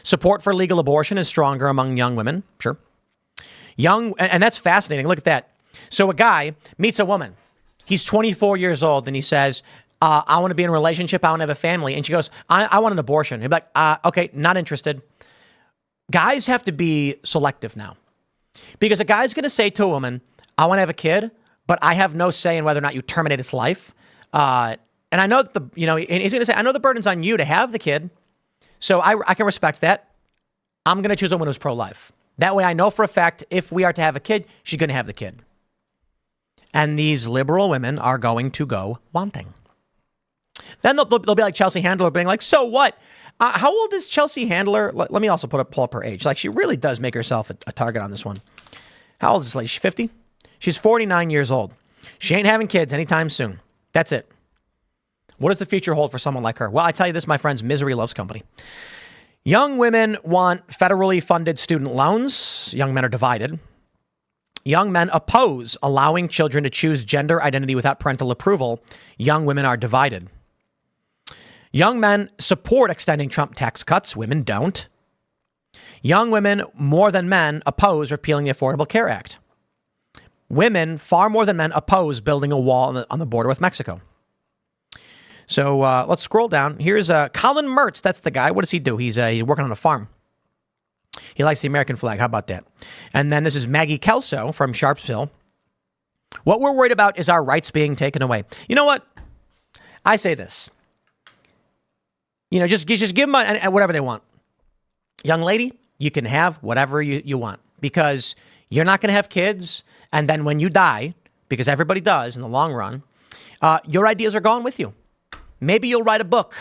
Support for legal abortion is stronger among young women. Sure. And that's fascinating. Look at that. So a guy meets a woman. He's 24 years old and he says, I want to be in a relationship. I want to have a family. And she goes, I want an abortion. He'd be like, okay, not interested. Guys have to be selective now, because a guy's going to say to a woman, I want to have a kid, but I have no say in whether or not you terminate its life. And I know that and he's going to say, I know the burden's on you to have the kid. So I can respect that. I'm going to choose a woman who's pro-life. That way I know for a fact, if we are to have a kid, she's going to have the kid. And these liberal women are going to go wanting. Then they'll be like Chelsea Handler being like, so what? How old is Chelsea Handler? Let me also pull up her age. Like, she really does make herself a target on this one. How old is this lady? She's 50? She's 49 years old. She ain't having kids anytime soon. That's it. What does the future hold for someone like her? Well, I tell you this, my friends, misery loves company. Young women want federally funded student loans. Young men are divided. Young men oppose allowing children to choose gender identity without parental approval. Young women are divided. Young men support extending Trump tax cuts. Women don't. Young women, more than men, oppose repealing the Affordable Care Act. Women, far more than men, oppose building a wall on the border with Mexico. So let's scroll down. Here's Colin Mertz. That's the guy. What does he do? He's working on a farm. He likes the American flag. How about that? And then this is Maggie Kelso from Sharpsville. What we're worried about is our rights being taken away. You know what? I say this. You know, just give them whatever they want. Young lady, you can have whatever you want because you're not going to have kids. And then when you die, because everybody does in the long run, your ideas are gone with you. Maybe you'll write a book.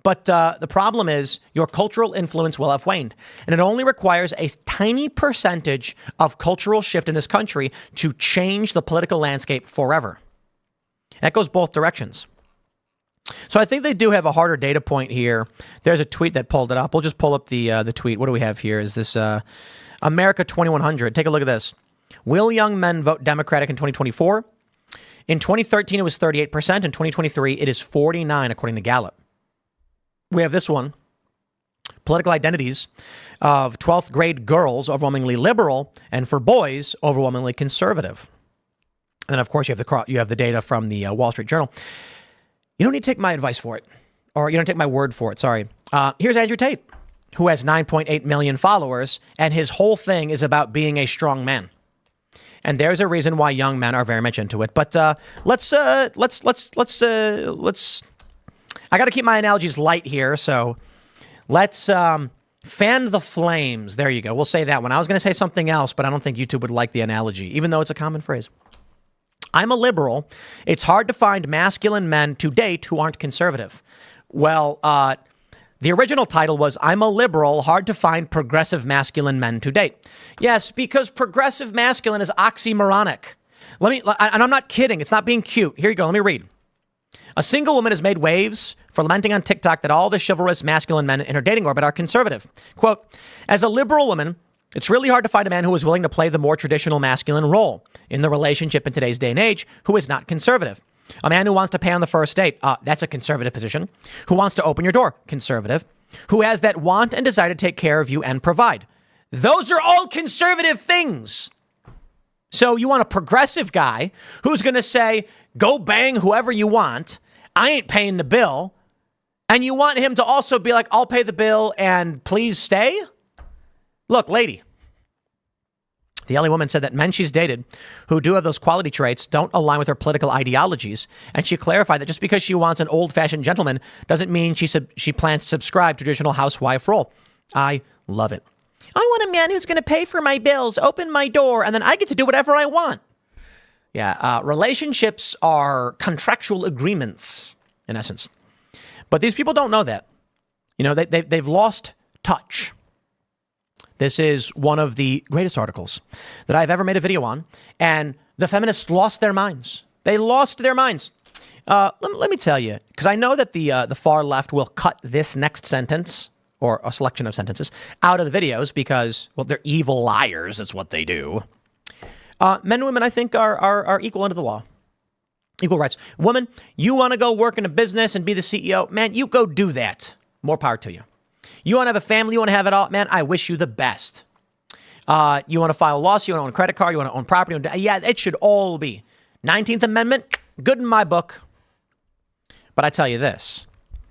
But the problem is your cultural influence will have waned. And it only requires a tiny percentage of cultural shift in this country to change the political landscape forever. That goes both directions. So I think they do have a harder data point here. There's a tweet that pulled it up. We'll just pull up the tweet. What do we have here? Is this America 2100? Take a look at this. Will young men vote Democratic in 2024? In 2013, it was 38%. In 2023, it is 49%, according to Gallup. We have this one. Political identities of 12th grade girls, overwhelmingly liberal, and for boys, overwhelmingly conservative. And then, of course, you have the data from the Wall Street Journal. You don't need to take my advice for it, or you don't take my word for it. Sorry. Here's Andrew Tate, who has 9.8 million followers, and his whole thing is about being a strong man. And there's a reason why young men are very much into it. But let's. I got to keep my analogies light here, so let's fan the flames. There you go. We'll say that one. I was going to say something else, but I don't think YouTube would like the analogy, even though it's a common phrase. I'm a liberal. It's hard to find masculine men to date who aren't conservative. Well, the original title was I'm a liberal, hard to find progressive masculine men to date. Yes, because progressive masculine is oxymoronic. And I'm not kidding. It's not being cute. Here you go. Let me read. A single woman has made waves for lamenting on TikTok that all the chivalrous masculine men in her dating orbit are conservative. Quote, as a liberal woman, it's really hard to find a man who is willing to play the more traditional masculine role in the relationship in today's day and age who is not conservative. A man who wants to pay on the first date, that's a conservative position. Who wants to open your door, conservative. Who has that want and desire to take care of you and provide. Those are all conservative things. So you want a progressive guy who's going to say, go bang whoever you want. I ain't paying the bill. And you want him to also be like, I'll pay the bill and please stay? Look, lady. The LA woman said that men she's dated who do have those quality traits don't align with her political ideologies. And she clarified that just because she wants an old-fashioned gentleman doesn't mean she plans to subscribe to traditional housewife role. I love it. I want a man who's going to pay for my bills, open my door, and then I get to do whatever I want. Yeah, relationships are contractual agreements, in essence. But these people don't know that. You know, they've lost touch. This is one of the greatest articles that I've ever made a video on. And the feminists lost their minds. They lost their minds. Let me tell you, because I know that the far left will cut this next sentence or a selection of sentences out of the videos because, well, they're evil liars. That's what they do. Men and women, I think, are equal under the law. Equal rights. Woman, you want to go work in a business and be the CEO? Man, you go do that. More power to you. You want to have a family, you want to have it all? Man, I wish you the best. You want to file a lawsuit, you want to own a credit card, you want to own property. Yeah, it should all be. 19th Amendment, good in my book. But I tell you this,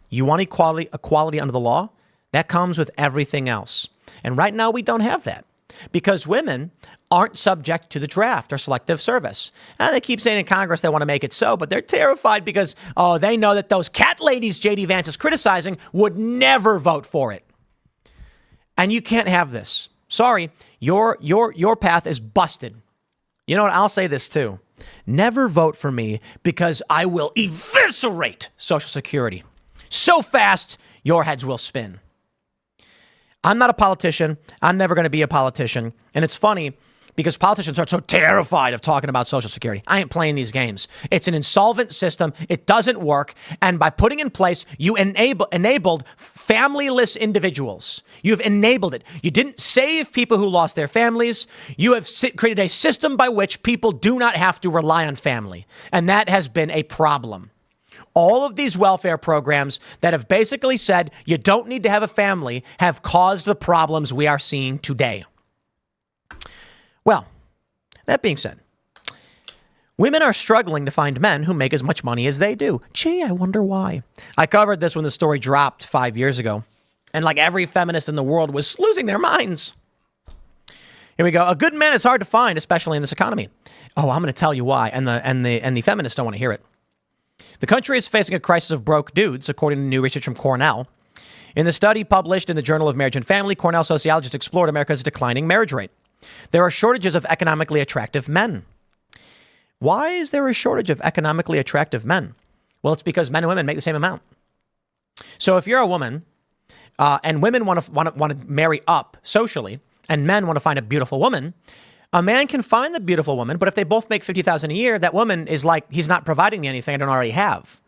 you want equality under the law? That comes with everything else. And right now we don't have that because women aren't subject to the draft or selective service. And they keep saying in Congress they want to make it so, but they're terrified because, they know that those cat ladies J.D. Vance is criticizing would never vote for it. And you can't have this. Sorry, your path is busted. You know what? I'll say this too. Never vote for me because I will eviscerate Social Security. So fast, your heads will spin. I'm not a politician. I'm never going to be a politician. And it's funny because politicians are so terrified of talking about Social Security. I ain't playing these games. It's an insolvent system. It doesn't work. And by putting in place, you enabled familyless individuals. You've enabled it. You didn't save people who lost their families. You have created a system by which people do not have to rely on family. And that has been a problem. All of these welfare programs that have basically said you don't need to have a family have caused the problems we are seeing today. Well, that being said, women are struggling to find men who make as much money as they do. Gee, I wonder why. I covered this when the story dropped 5 years ago, and like every feminist in the world was losing their minds. Here we go. A good man is hard to find, especially in this economy. Oh, I'm going to tell you why, and the feminists don't want to hear it. The country is facing a crisis of broke dudes, according to new research from Cornell. In the study published in the Journal of Marriage and Family, Cornell sociologists explored America's declining marriage rate. There are shortages of economically attractive men. Why is there a shortage of economically attractive men? Well, it's because men and women make the same amount. So if you're a woman and women want to marry up socially, and men want to find a beautiful woman, a man can find the beautiful woman, but if they both make $50,000 a year, that woman is like, he's not providing me anything I don't already have.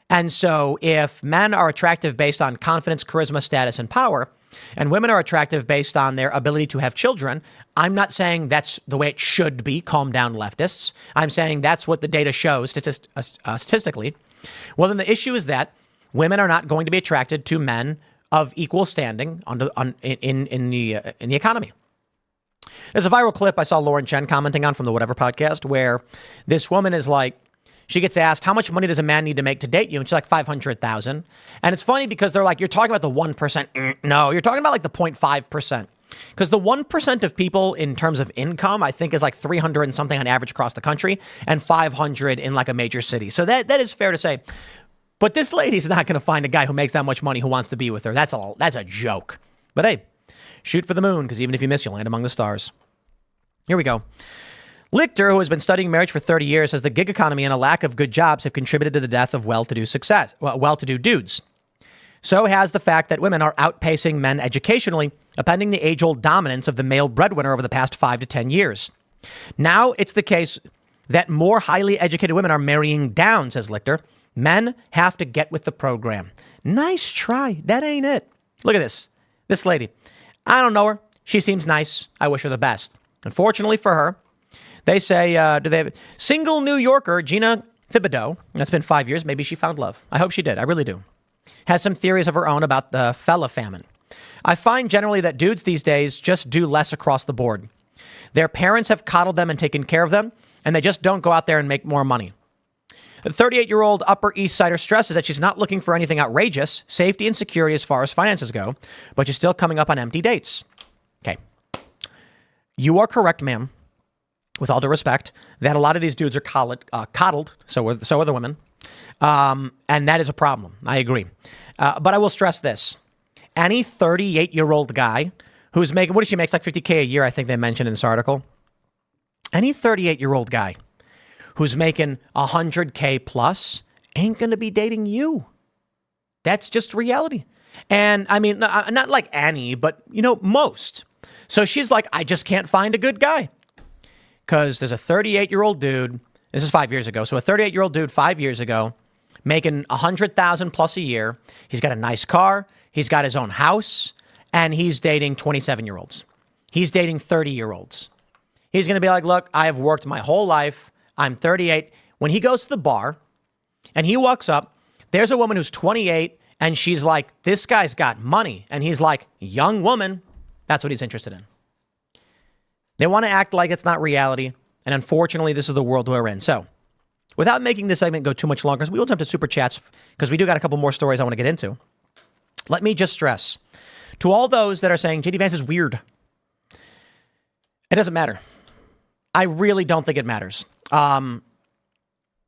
And so if men are attractive based on confidence, charisma, status, and power, and women are attractive based on their ability to have children, I'm not saying that's the way it should be, calm down leftists. I'm saying that's what the data shows statistically. Well, then the issue is that women are not going to be attracted to men of equal standing in the economy. There's a viral clip I saw Lauren Chen commenting on from the Whatever podcast where this woman is like, she gets asked, how much money does a man need to make to date you? And she's like, 500,000. And it's funny because they're like, you're talking about the 1%. No, you're talking about like the 0.5%. Because the 1% of people in terms of income, I think is like 300 and something on average across the country and 500 in like a major city. So that is fair to say. But this lady's not going to find a guy who makes that much money who wants to be with her. That's a joke. But hey, shoot for the moon, because even if you miss, you'll land among the stars. Here we go. Lichter, who has been studying marriage for 30 years, says the gig economy and a lack of good jobs have contributed to the death of well-to-do dudes. So has the fact that women are outpacing men educationally, upending the age-old dominance of the male breadwinner over the past 5 to 10 years. Now it's the case that more highly educated women are marrying down, says Lichter. Men have to get with the program. Nice try. That ain't it. Look at this. This lady. I don't know her. She seems nice. I wish her the best. Unfortunately for her, they say, single New Yorker, Gina Thibodeau, that's been 5 years. Maybe she found love. I hope she did. I really do. Has some theories of her own about the fella famine. I find generally that dudes these days just do less across the board. Their parents have coddled them and taken care of them, and they just don't go out there and make more money. The 38-year-old Upper East Sider stresses that she's not looking for anything outrageous, safety and security as far as finances go, but she's still coming up on empty dates. Okay. You are correct, ma'am, with all due respect, that a lot of these dudes are coddled, so are the women, and that is a problem. I agree. But I will stress this. Any 38-year-old guy who's making, what does she make? Like $50K a year, I think they mentioned in this article. Any 38-year-old guy who's making $100K plus ain't going to be dating you. That's just reality. And I mean, not like Annie, but, most. So she's like, I just can't find a good guy. Because there's a 38-year-old dude, this is 5 years ago, so a 38-year-old dude 5 years ago making $100,000 plus a year. He's got a nice car. He's got his own house. And he's dating 27-year-olds. He's dating 30-year-olds. He's going to be like, look, I have worked my whole life. I'm 38. When he goes to the bar and he walks up, there's a woman who's 28 and she's like, this guy's got money. And he's like, young woman. That's what he's interested in. They want to act like it's not reality. And unfortunately, this is the world we're in. So without making this segment go too much longer, we will jump to super chats because we do got a couple more stories I want to get into. Let me just stress to all those that are saying JD Vance is weird. It doesn't matter. I really don't think it matters. I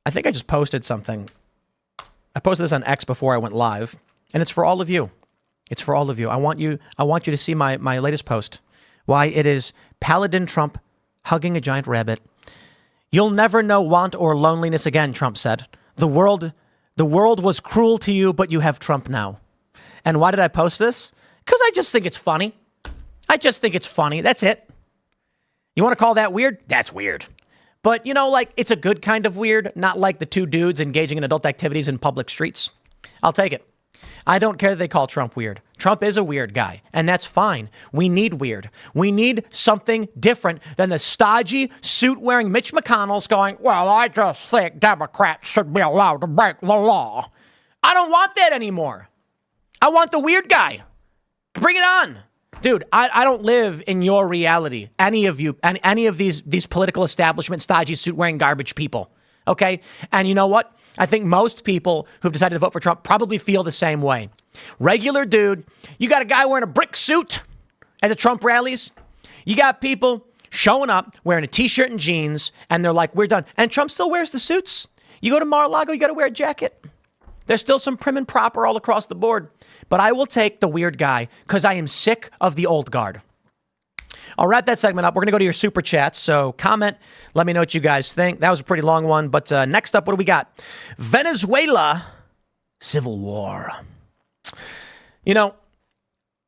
think I just posted something. I posted this on X before I went live, and it's for all of you. It's for all of you. I want you to see my latest post. Why it is Paladin Trump hugging a giant rabbit. You'll never know want or loneliness again, Trump said. The world was cruel to you, but you have Trump now. And why did I post this? Because I just think it's funny. I just think it's funny. That's it. You want to call that weird? That's weird. But, like, it's a good kind of weird, not like the two dudes engaging in adult activities in public streets. I'll take it. I don't care that they call Trump weird. Trump is a weird guy, and that's fine. We need weird. We need something different than the stodgy, suit-wearing Mitch McConnell's going, well, I just think Democrats should be allowed to break the law. I don't want that anymore. I want the weird guy. Bring it on. Dude, I don't live in your reality. Any of you, any of these political establishment, stodgy, suit-wearing garbage people. Okay? And you know what? I think most people who've decided to vote for Trump probably feel the same way. Regular dude, you got a guy wearing a brick suit at the Trump rallies. You got people showing up wearing a t-shirt and jeans, and they're like, we're done. And Trump still wears the suits. You go to Mar-a-Lago, you got to wear a jacket. There's still some prim and proper all across the board. But I will take the weird guy because I am sick of the old guard. I'll wrap that segment up. We're going to go to your super chats. So comment. Let me know what you guys think. That was a pretty long one. But next up, what do we got? Venezuela civil war.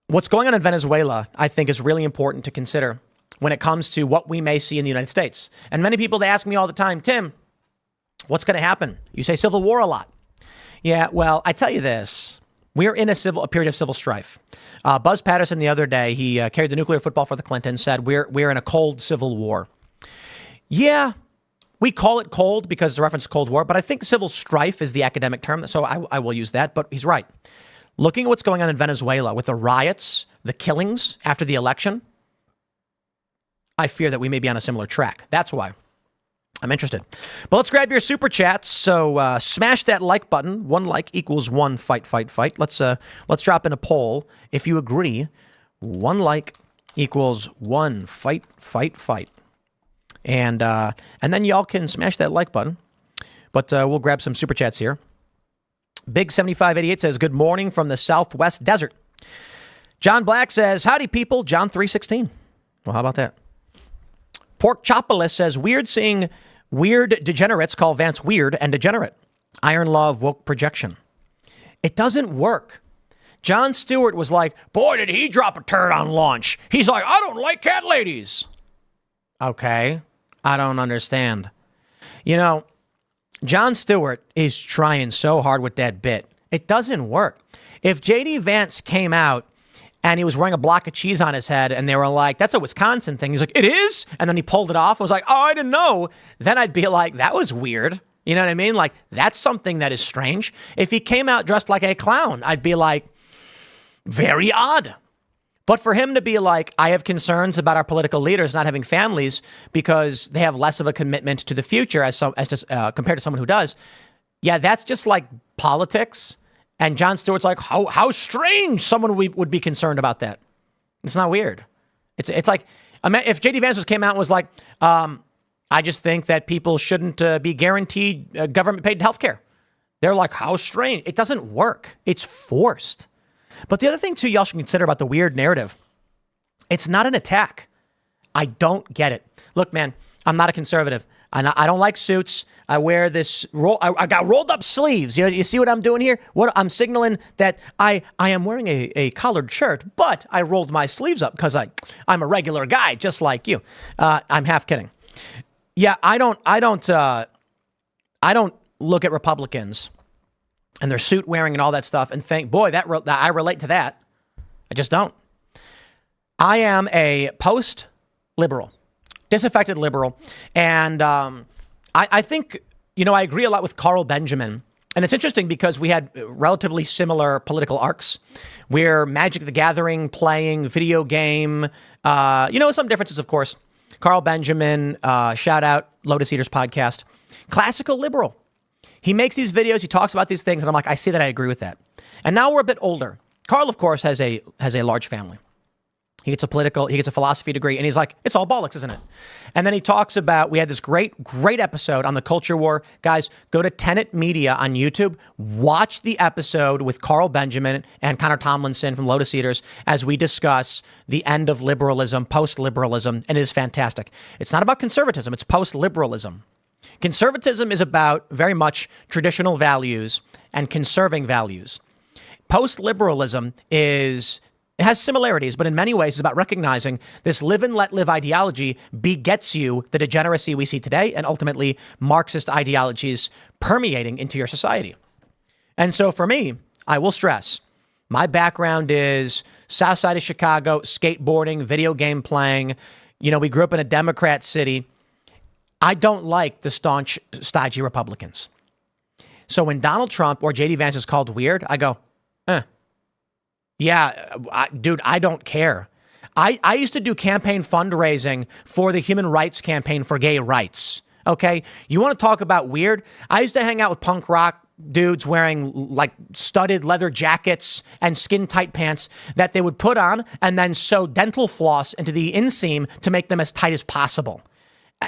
What's going on in Venezuela, I think, is really important to consider when it comes to what we may see in the United States. And many people, they ask me all the time, Tim, what's going to happen? You say civil war a lot. Yeah, well, I tell you this. We're in a period of civil strife. Buzz Patterson the other day, he carried the nuclear football for the Clintons, said we're in a cold civil war. Yeah, we call it cold because it's a reference to Cold War, but I think civil strife is the academic term, so I will use that. But he's right. Looking at what's going on in Venezuela with the riots, the killings after the election, I fear that we may be on a similar track. That's why I'm interested. But let's grab your super chats. So smash that like button. 1 like equals 1 fight, fight, fight. Let's drop in a poll. If you agree, 1 like equals 1 fight, fight, fight. And then y'all can smash that like button. But we'll grab some super chats here. Big 7588 says, good morning from the Southwest Desert. John Black says, howdy people, John 3:16. Well, how about that? Pork Chopolis says, weird seeing weird degenerates call Vance weird and degenerate. Iron Law of woke projection. It doesn't work. Jon Stewart was like, boy, did he drop a turd on launch. He's like, I don't like cat ladies. Okay, I don't understand. Jon Stewart is trying so hard with that bit. It doesn't work. If J.D. Vance came out and he was wearing a block of cheese on his head and they were like, that's a Wisconsin thing. He's like, it is? And then he pulled it off. I was like, oh, I didn't know. Then I'd be like, that was weird. You know what I mean? Like, that's something that is strange. If he came out dressed like a clown, I'd be like, very odd. But for him to be like, I have concerns about our political leaders not having families because they have less of a commitment to the future compared to someone who does. Yeah, that's just like politics. And Jon Stewart's like, how strange someone would be concerned about that. It's not weird. It's like, if J.D. Vance came out and was like, I just think that people shouldn't be guaranteed government-paid health care. They're like, how strange. It doesn't work. It's forced. But the other thing, too, y'all should consider about the weird narrative, it's not an attack. I don't get it. Look, man, I'm not a conservative. I don't like suits. I wear this I got rolled up sleeves. You see what I'm doing here? What I'm signaling that I am wearing a collared shirt, but I rolled my sleeves up because I'm a regular guy, just like you. I'm half kidding. Yeah, I don't look at Republicans and their suit wearing and all that stuff and think, boy, I relate to that. I just don't. I am a post-liberal, disaffected liberal. And I think, I agree a lot with Carl Benjamin. And it's interesting because we had relatively similar political arcs. We're Magic the Gathering playing, video game. Some differences, of course. Carl Benjamin, shout out, Lotus Eaters podcast. Classical liberal. He makes these videos. He talks about these things. And I'm like, I see that. I agree with that. And now we're a bit older. Carl, of course, has a large family. He gets a philosophy degree, and he's like, it's all bollocks, isn't it? And then he talks about, we had this great episode on the culture war. Guys, go to Tenet Media on YouTube. Watch the episode with Carl Benjamin and Connor Tomlinson from Lotus Eaters as we discuss the end of liberalism, post-liberalism, and it is fantastic. It's not about conservatism. It's post-liberalism. Conservatism is about very much traditional values and conserving values. Post-liberalism is It has similarities, but in many ways it's about recognizing this live and let live ideology begets you the degeneracy we see today and ultimately Marxist ideologies permeating into your society. And so for me, I will stress, my background is South Side of Chicago, skateboarding, video game playing. You know, we grew up in a Democrat city. I don't like the staunch, stodgy Republicans. So when Donald Trump or J.D. Vance is called weird, I go, yeah, dude, I don't care. I used to do campaign fundraising for the Human Rights Campaign for Gay Rights. Okay. You want to talk about weird? I used to hang out with punk rock dudes wearing like studded leather jackets and skin tight pants that they would put on and then sew dental floss into the inseam to make them as tight as possible.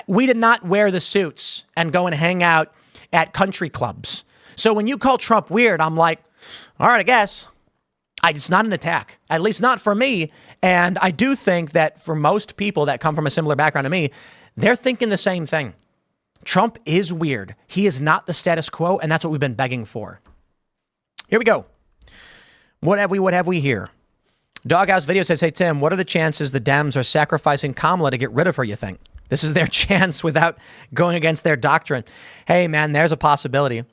We did not wear the suits and go and hang out at country clubs. So when you call Trump weird, I'm like, all right, I guess. It's not an attack, at least not for me. And I do think that for most people that come from a similar background to me, they're thinking the same thing. Trump is weird. He is not the status quo, and that's what we've been begging for. Here we go. What have we here? Doghouse Video says, hey, Tim, what are the chances the Dems are sacrificing Kamala to get rid of her, you think? This is their chance without going against their doctrine. Hey, man, there's a possibility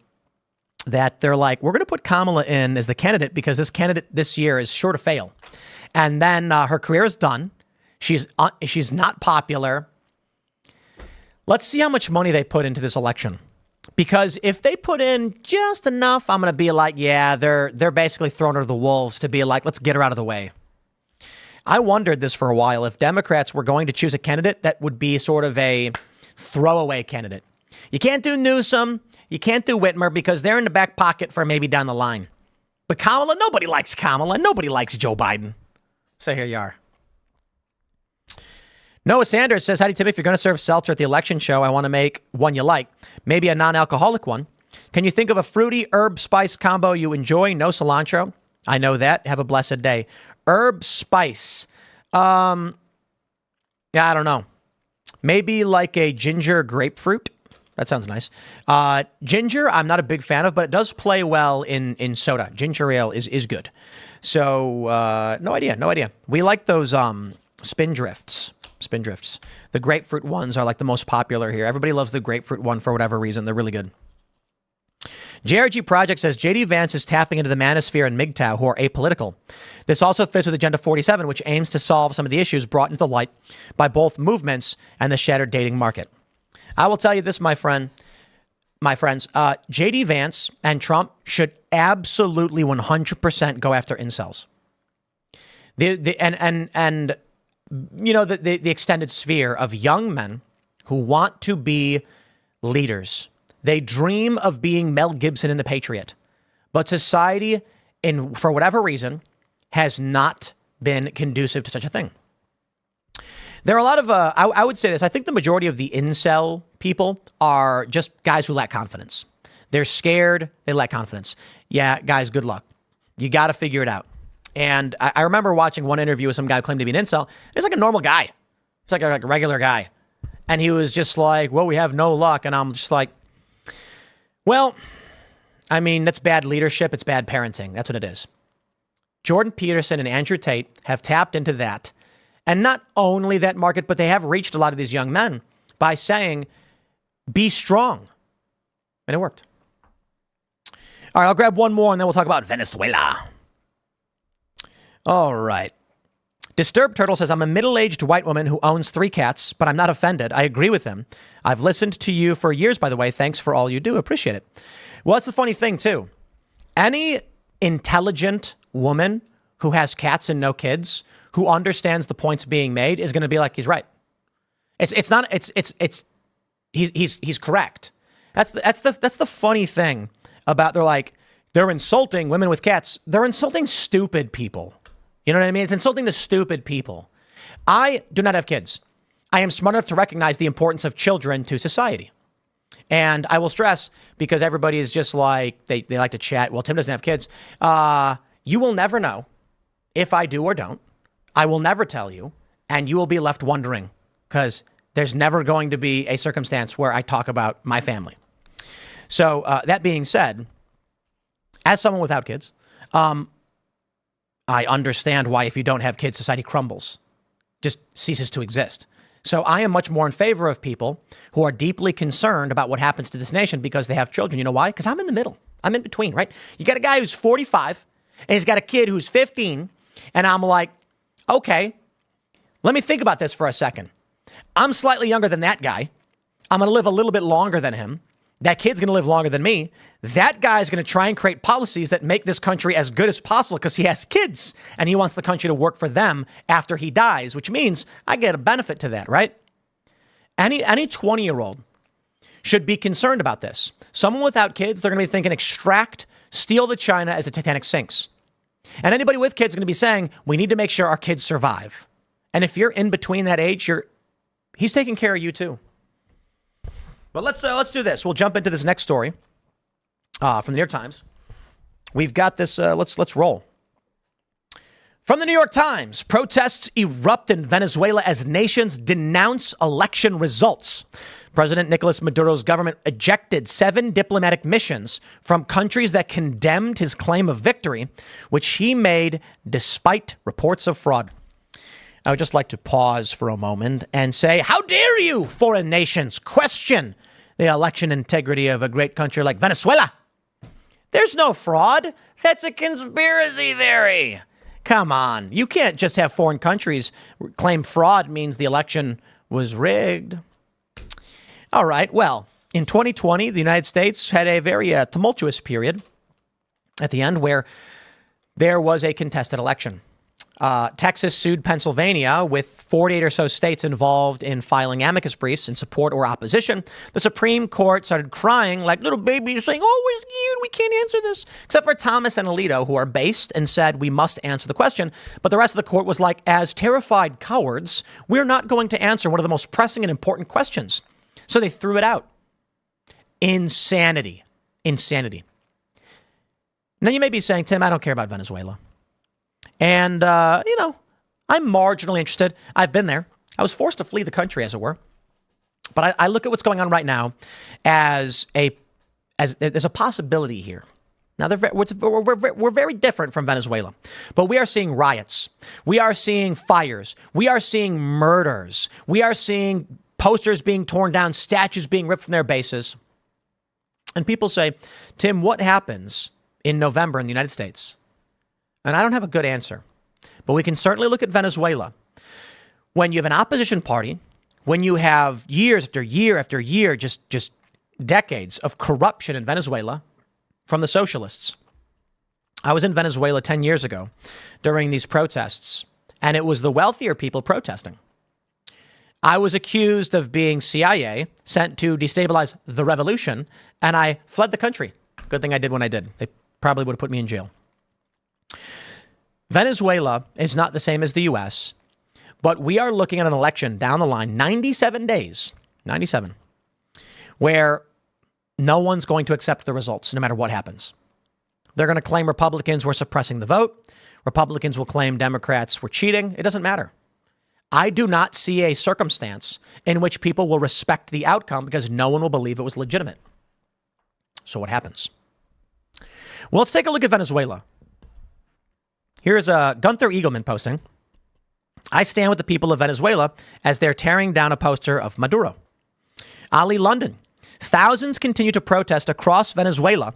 that they're like, we're going to put Kamala in as the candidate because this candidate this year is sure to fail. And then her career is done. She's not popular. Let's see how much money they put into this election. Because if they put in just enough, I'm going to be like, yeah, they're basically throwing her to the wolves to be like, let's get her out of the way. I wondered this for a while, if Democrats were going to choose a candidate that would be sort of a throwaway candidate. You can't do Newsom. You can't do Whitmer because they're in the back pocket for maybe down the line. But Kamala, nobody likes Kamala. Nobody likes Joe Biden. So here you are. Noah Sanders says, howdy, Tim. If you're going to serve seltzer at the election show, I want to make one you like. Maybe a non-alcoholic one. Can you think of a fruity herb spice combo you enjoy? No cilantro. I know that. Have a blessed day. Herb spice. Yeah, I don't know. Maybe like a ginger grapefruit. That sounds nice. Ginger, I'm not a big fan of, but it does play well in soda. Ginger ale is good. So no idea. We like those spin drifts. The grapefruit ones are like the most popular here. Everybody loves the grapefruit one for whatever reason. They're really good. JRG Project says J.D. Vance is tapping into the manosphere and MGTOW, who are apolitical. This also fits with Agenda 47, which aims to solve some of the issues brought into the light by both movements and the shattered dating market. I will tell you this, my friends, J.D. Vance and Trump should absolutely 100% go after incels. The extended sphere of young men who want to be leaders. They dream of being Mel Gibson in The Patriot. But society, for whatever reason, has not been conducive to such a thing. There are a lot of, I would say this, I think the majority of the incel people are just guys who lack confidence. They're scared, they lack confidence. Yeah, guys, good luck. You got to figure it out. And I remember watching one interview with some guy who claimed to be an incel. He's like a normal guy. He's like a regular guy. And he was just like, well, we have no luck. And I'm just like, well, I mean, that's bad leadership. It's bad parenting. That's what it is. Jordan Peterson and Andrew Tate have tapped into that. And not only that market, but they have reached a lot of these young men by saying, be strong. And it worked. All right, I'll grab one more and then we'll talk about Venezuela. All right. Disturbed Turtle says, I'm a middle-aged white woman who owns 3 cats, but I'm not offended. I agree with him. I've listened to you for years, by the way. Thanks for all you do. Appreciate it. Well, that's the funny thing, too. Any intelligent woman who has cats and no kids, who understands the points being made, is going to be like, he's right. He's correct. That's the funny thing about, they're insulting women with cats. They're insulting stupid people. You know what I mean? It's insulting to stupid people. I do not have kids. I am smart enough to recognize the importance of children to society. And I will stress, because everybody is just like, they like to chat. Well, Tim doesn't have kids. You will never know if I do or don't. I will never tell you. And you will be left wondering, because there's never going to be a circumstance where I talk about my family. So that being said, as someone without kids, I understand why if you don't have kids, society crumbles, just ceases to exist. So I am much more in favor of people who are deeply concerned about what happens to this nation because they have children. You know why? Because I'm in the middle. I'm in between, right? You got a guy who's 45 and he's got a kid who's 15. And I'm like, okay, let me think about this for a second. I'm slightly younger than that guy. I'm going to live a little bit longer than him. That kid's going to live longer than me. That guy's going to try and create policies that make this country as good as possible because he has kids and he wants the country to work for them after he dies, which means I get a benefit to that, right? Any 20-year-old should be concerned about this. Someone without kids, they're going to be thinking extract, steal the China as the Titanic sinks. And anybody with kids is going to be saying, we need to make sure our kids survive. And if you're in between that age, he's taking care of you too. But let's do this. We'll jump into this next story from the New York Times. We've got this. Let's roll. From the New York Times, protests erupt in Venezuela as nations denounce election results. President Nicolas Maduro's government ejected 7 diplomatic missions from countries that condemned his claim of victory, which he made despite reports of fraud. I would just like to pause for a moment and say, how dare you, foreign nations, question the election integrity of a great country like Venezuela? There's no fraud. That's a conspiracy theory. Come on. You can't just have foreign countries claim fraud means the election was rigged. All right. Well, in 2020, the United States had a very tumultuous period at the end where there was a contested election. Texas sued Pennsylvania with 48 or so states involved in filing amicus briefs in support or opposition. The Supreme Court started crying like little babies saying, oh, we're scared, we can't answer this, except for Thomas and Alito, who are based and said we must answer the question. But the rest of the court was like, as terrified cowards, we're not going to answer one of the most pressing and important questions. So they threw it out. Insanity. Now you may be saying, Tim, I don't care about Venezuela. And, I'm marginally interested. I've been there. I was forced to flee the country, as it were. But I look at what's going on right now as a possibility here. Now, we're very different from Venezuela. But we are seeing riots. We are seeing fires. We are seeing murders. We are seeing posters being torn down, statues being ripped from their bases. And people say, Tim, what happens in November in the United States? And I don't have a good answer, but we can certainly look at Venezuela. When you have an opposition party, when you have years after year after year, just decades of corruption in Venezuela from the socialists. I was in Venezuela 10 years ago during these protests, and it was the wealthier people protesting. I was accused of being CIA, sent to destabilize the revolution, and I fled the country. Good thing I did when I did. They probably would have put me in jail. Venezuela is not the same as the U.S., but we are looking at an election down the line, 97 days, where no one's going to accept the results, no matter what happens. They're going to claim Republicans were suppressing the vote. Republicans will claim Democrats were cheating. It doesn't matter. I do not see a circumstance in which people will respect the outcome because no one will believe it was legitimate. So what happens? Well, let's take a look at Venezuela. Here's Gunther Eagleman posting. I stand with the people of Venezuela as they're tearing down a poster of Maduro. Ali London. Thousands continue to protest across Venezuela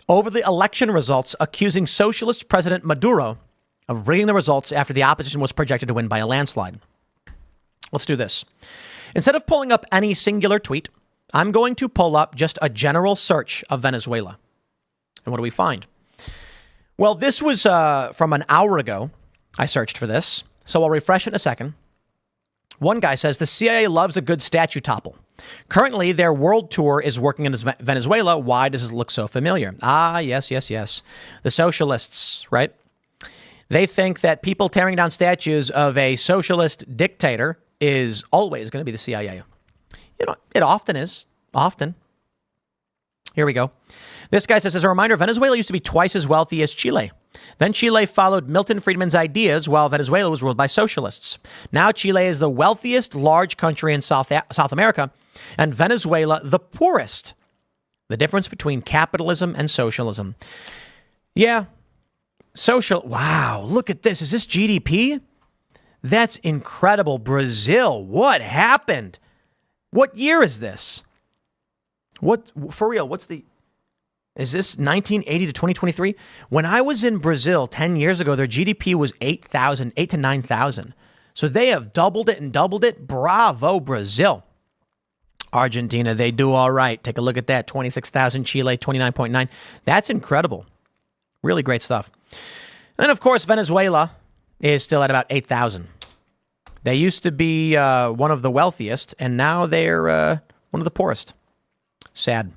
over the election results, accusing socialist President Maduro of rigging the results after the opposition was projected to win by a landslide. Let's do this. Instead of pulling up any singular tweet, I'm going to pull up just a general search of Venezuela. And what do we find? Well, this was from an hour ago. I searched for this, so I'll refresh it in a second. One guy says the CIA loves a good statue topple. Currently, their world tour is working in Venezuela. Why does it look so familiar? Ah, yes. The socialists, right? They think that people tearing down statues of a socialist dictator is always going to be the CIA. You know, it often is. Often. Here we go. This guy says, as a reminder, Venezuela used to be twice as wealthy as Chile. Then Chile followed Milton Friedman's ideas while Venezuela was ruled by socialists. Now Chile is the wealthiest large country in South America, and Venezuela the poorest. The difference between capitalism and socialism. Yeah, Social. Wow. Look at this. Is this GDP? That's incredible. Brazil. What happened? What year is this? What, for real, is this 1980 to 2023? When I was in Brazil 10 years ago, their GDP was 8 to 9,000. So they have doubled it and doubled it. Bravo, Brazil. Argentina, they do all right. Take a look at that. 26,000. Chile, 29.9. That's incredible. Really great stuff. And of course, Venezuela is still at about 8,000. They used to be one of the wealthiest, and now they're one of the poorest. Sad.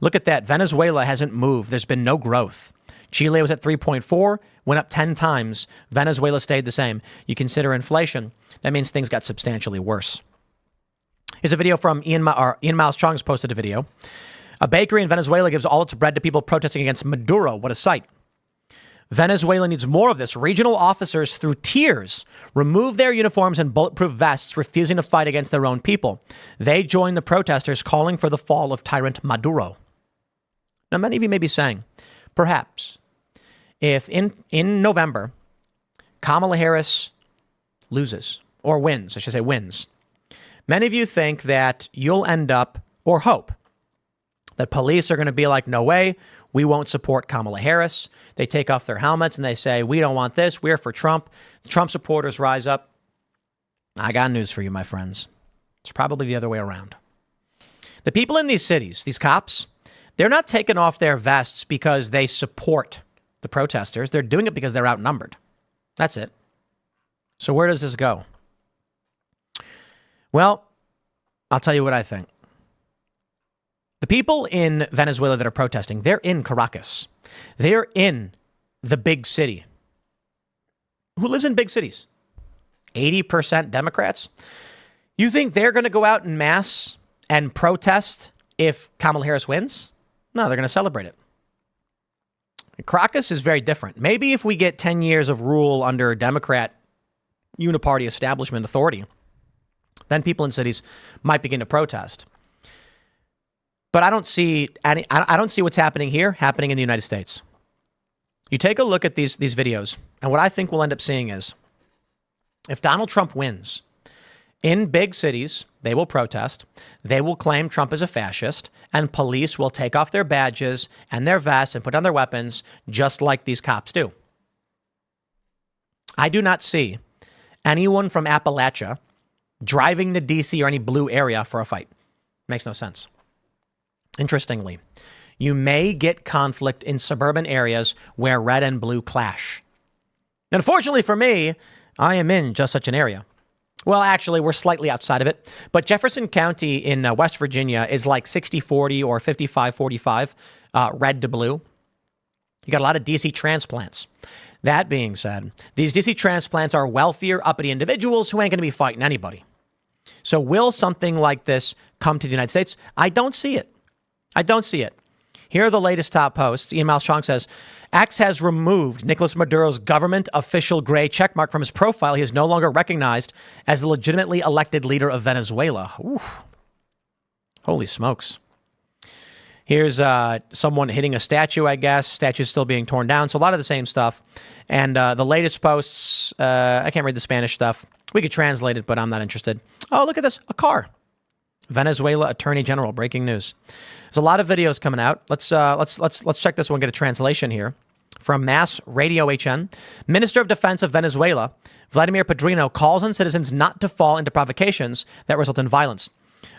Look at that. Venezuela hasn't moved. There's been no growth. Chile was at 3.4, went up 10 times. Venezuela stayed the same. You consider inflation, that means things got substantially worse. Here's a video from Ian Miles Chong's posted a video. A bakery in Venezuela gives all its bread to people protesting against Maduro. What a sight. Venezuela needs more of this. Regional officers, through tears, remove their uniforms and bulletproof vests, refusing to fight against their own people. They join the protesters calling for the fall of tyrant Maduro. Now, many of you may be saying, perhaps, if in November, Kamala Harris loses, or wins, I should say wins, many of you think that you'll end up, or hope, that police are going to be like, no way, we won't support Kamala Harris. They take off their helmets and they say, we don't want this. We're for Trump. The Trump supporters rise up. I got news for you, my friends. It's probably the other way around. The people in these cities, these cops, they're not taking off their vests because they support the protesters. They're doing it because they're outnumbered. That's it. So where does this go? Well, I'll tell you what I think. The people in Venezuela that are protesting, they're in Caracas. They're in the big city. Who lives in big cities? 80% Democrats. You think they're going to go out en masse and protest if Kamala Harris wins? No, they're going to celebrate it. Caracas is very different. Maybe if we get 10 years of rule under Democrat uniparty establishment authority, then people in cities might begin to protest. But I don't see what's happening here happening in the United States. You take a look at these videos, and what I think we'll end up seeing is if Donald Trump wins, in big cities, they will protest, they will claim Trump is a fascist, and police will take off their badges and their vests and put down their weapons just like these cops do. I do not see anyone from Appalachia driving to D.C. or any blue area for a fight. Makes no sense. Interestingly, you may get conflict in suburban areas where red and blue clash. Unfortunately for me, I am in just such an area. Well, actually, we're slightly outside of it, but Jefferson County in West Virginia is like 60-40 or 55-45 red to blue. You got a lot of DC transplants. That being said, these DC transplants are wealthier, uppity individuals who ain't going to be fighting anybody. So will something like this come to the United States? I don't see it. I don't see it. Here are the latest top posts. Ian Miles Chong says, X has removed Nicolas Maduro's government official gray checkmark from his profile. He is no longer recognized as the legitimately elected leader of Venezuela. Oof. Holy smokes. Here's someone hitting a statue, I guess. Statue's still being torn down. So a lot of the same stuff. And the latest posts, I can't read the Spanish stuff. We could translate it, but I'm not interested. Oh, look at this. A car. Venezuela Attorney General. Breaking news. There's a lot of videos coming out. Let's check this one. Get a translation here from Mass Radio HN. Minister of Defense of Venezuela, Vladimir Padrino, calls on citizens not to fall into provocations that result in violence.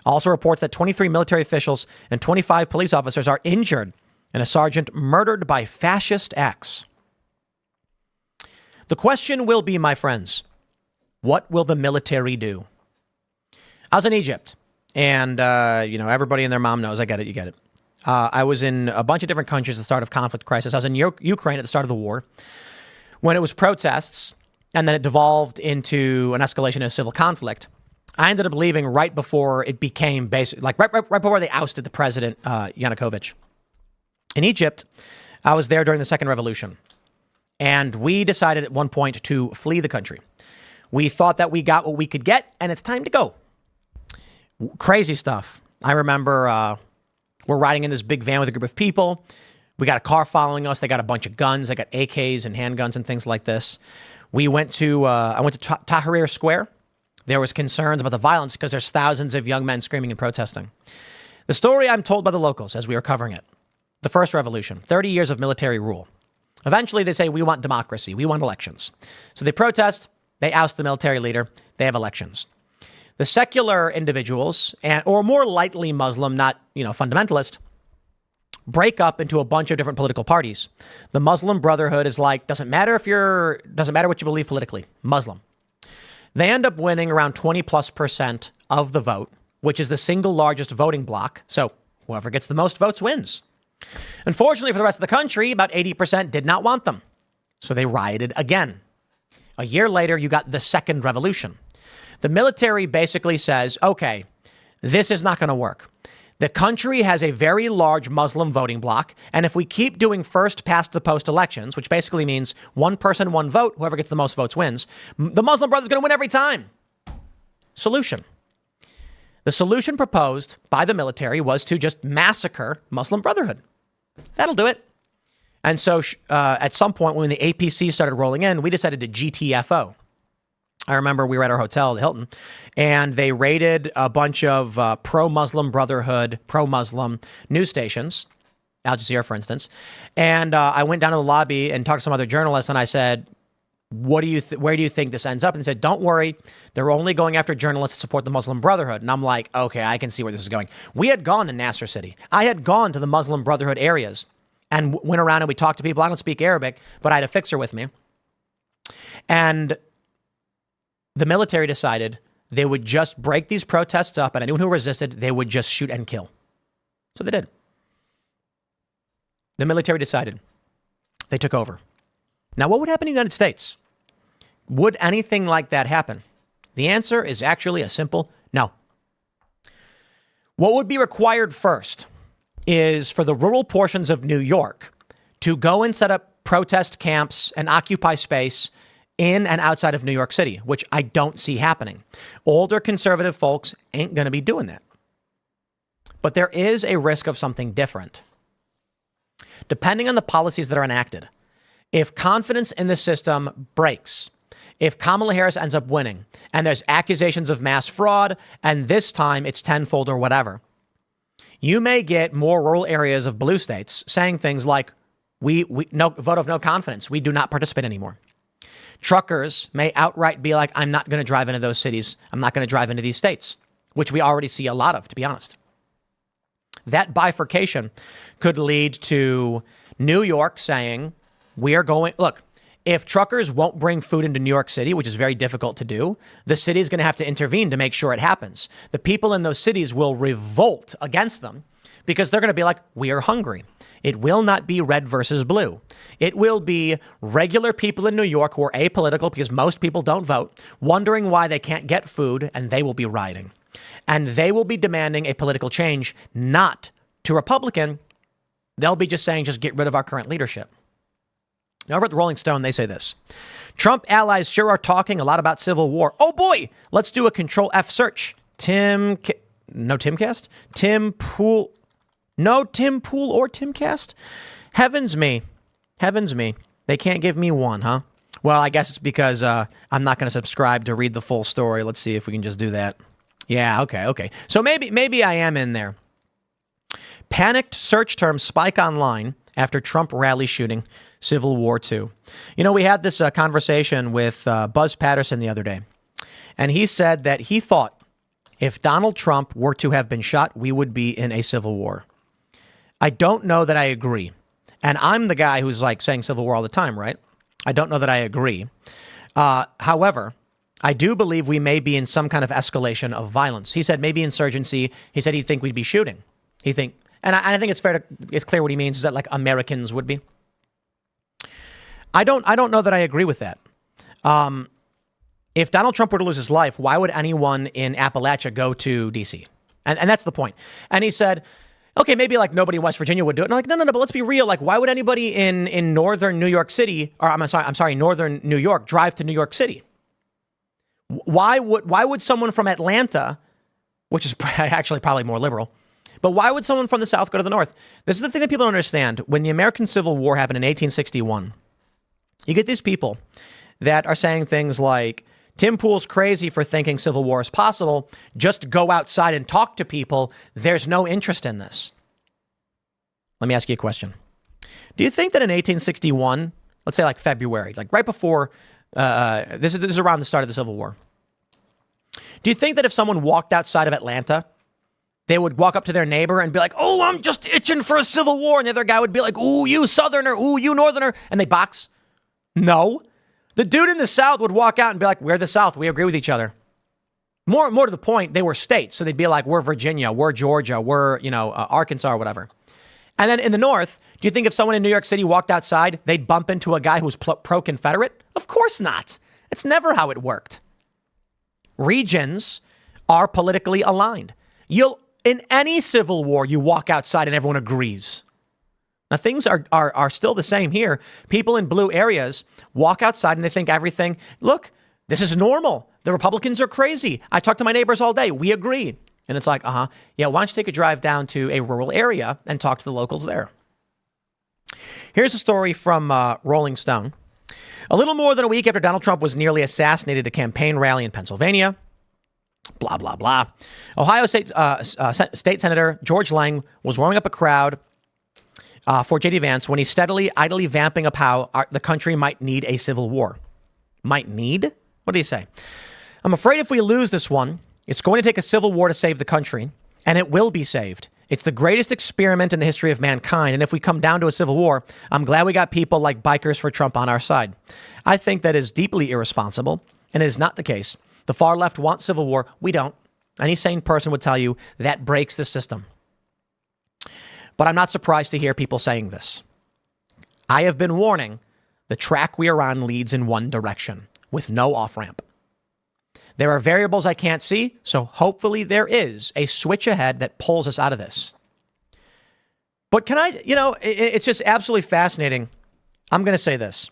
Also reports that 23 military officials and 25 police officers are injured and a sergeant murdered by fascist acts. The question will be, my friends, what will the military do? I was in Egypt. And, everybody and their mom knows. I get it. You get it. I was in a bunch of different countries at the start of conflict crisis. I was in Ukraine at the start of the war when it was protests and then it devolved into an escalation of civil conflict. I ended up leaving right before it became right before they ousted the president, Yanukovych. In Egypt, I was there during the Second Revolution. And we decided at one point to flee the country. We thought that we got what we could get and it's time to go. Crazy stuff. I remember we're riding in this big van with a group of people. We got a car following us. They got a bunch of guns. They got AKs and handguns and things like this. I went to Tahrir Square. There was concerns about the violence because there's thousands of young men screaming and protesting. The story I'm told by the locals as we were covering it. The first revolution, 30 years of military rule. Eventually they say, we want democracy. We want elections. So they protest. They oust the military leader. They have elections. The secular individuals, or more lightly Muslim, not, fundamentalist, break up into a bunch of different political parties. The Muslim Brotherhood is like, doesn't matter what you believe politically, Muslim. They end up winning around 20+% of the vote, which is the single largest voting bloc. So whoever gets the most votes wins. Unfortunately for the rest of the country, about 80% did not want them. So they rioted again. A year later, you got the second revolution. The military basically says, okay, this is not going to work. The country has a very large Muslim voting bloc. And if we keep doing first past the post elections, which basically means one person, one vote, whoever gets the most votes wins, the Muslim Brotherhood is going to win every time. Solution. The solution proposed by the military was to just massacre Muslim Brotherhood. That'll do it. And so at some point when the APC started rolling in, we decided to GTFO. I remember we were at our hotel, the Hilton, and they raided a bunch of pro-Muslim Brotherhood, pro-Muslim news stations, Al Jazeera, for instance. And I went down to the lobby and talked to some other journalists, and I said, where do you think this ends up? And they said, don't worry, they're only going after journalists that support the Muslim Brotherhood. And I'm like, okay, I can see where this is going. We had gone to Nasser City. I had gone to the Muslim Brotherhood areas and went around and we talked to people. I don't speak Arabic, but I had a fixer with me. And the military decided they would just break these protests up, and anyone who resisted, they would just shoot and kill. So they did. The military decided. They took over. Now, what would happen in the United States? Would anything like that happen? The answer is actually a simple no. What would be required first is for the rural portions of New York to go and set up protest camps and occupy space in and outside of New York City, which I don't see happening. Older conservative folks ain't going to be doing that. But there is a risk of something different. Depending on the policies that are enacted, if confidence in the system breaks, if Kamala Harris ends up winning and there's accusations of mass fraud, and this time it's tenfold or whatever, you may get more rural areas of blue states saying things like, we no vote of no confidence. We do not participate anymore. Truckers may outright be like, I'm not going to drive into those cities. I'm not going to drive into these states, which we already see a lot of, to be honest. That bifurcation could lead to New York saying, look, if truckers won't bring food into New York City, which is very difficult to do, the city is going to have to intervene to make sure it happens. The people in those cities will revolt against them because they're going to be like, we are hungry. It will not be red versus blue. It will be regular people in New York who are apolitical because most people don't vote, wondering why they can't get food, and they will be rioting. And they will be demanding a political change, not to Republican. They'll be just saying, just get rid of our current leadership. Now, over at the Rolling Stone, they say this. Trump allies sure are talking a lot about civil war. Oh boy, let's do a Control F search. Timcast? No Tim Pool or Timcast? Heavens me. They can't give me one, huh? Well, I guess it's because I'm not going to subscribe to read the full story. Let's see if we can just do that. Yeah, okay. So maybe I am in there. Panicked search terms spike online after Trump rally shooting, Civil War II. We had this conversation with Buzz Patterson the other day, and he said that he thought if Donald Trump were to have been shot, we would be in a civil war. I don't know that I agree. And I'm the guy who's like saying civil war all the time, right? I don't know that I agree. However, I do believe we may be in some kind of escalation of violence. He said maybe insurgency. He said he'd think we'd be shooting. And I think it's clear what he means is that like Americans would be. I don't know that I agree with that. If Donald Trump were to lose his life, why would anyone in Appalachia go to D.C.? And that's the point. And he said, okay, maybe like nobody in West Virginia would do it. And I'm like, no, but let's be real. Like, why would anybody in northern New York City, or I'm sorry, northern New York, drive to New York City? Why would someone from Atlanta, which is actually probably more liberal, But why would someone from the South go to the North? This is the thing that people don't understand. When the American Civil War happened in 1861, you get these people that are saying things like, Tim Pool's crazy for thinking civil war is possible. Just go outside and talk to people. There's no interest in this. Let me ask you a question. Do you think that in 1861, let's say like February, like right before, this is around the start of the Civil War. Do you think that if someone walked outside of Atlanta, they would walk up to their neighbor and be like, oh, I'm just itching for a civil war. And the other guy would be like, ooh, you Southerner, ooh, you Northerner. And they box? No. The dude in the South would walk out and be like, we're the South. We agree with each other. More to the point, they were states. So they'd be like, we're Virginia, we're Georgia, we're, Arkansas or whatever. And then in the North, do you think if someone in New York City walked outside, they'd bump into a guy who's pro-Confederate? Of course not. It's never how it worked. Regions are politically aligned. In any civil war, you walk outside and everyone agrees. Now, things are still the same here. People in blue areas walk outside and they think everything, look, this is normal. The Republicans are crazy. I talk to my neighbors all day. We agree. And it's like, yeah, why don't you take a drive down to a rural area and talk to the locals there? Here's a story from Rolling Stone. A little more than a week after Donald Trump was nearly assassinated at a campaign rally in Pennsylvania, blah, blah, blah. Ohio State Senator George Lang was warming up a crowd for J.D. Vance when he's idly vamping up how the country might need a civil war. Might need? What do you say? I'm afraid if we lose this one, it's going to take a civil war to save the country, and it will be saved. It's the greatest experiment in the history of mankind, and if we come down to a civil war, I'm glad we got people like Bikers for Trump on our side. I think that is deeply irresponsible, and it is not the case. The far left wants civil war. We don't. Any sane person would tell you that breaks the system. But I'm not surprised to hear people saying this. I have been warning, the track we are on leads in one direction with no off-ramp. There are variables I can't see, so hopefully there is a switch ahead that pulls us out of this. But can I, it's just absolutely fascinating. I'm going to say this.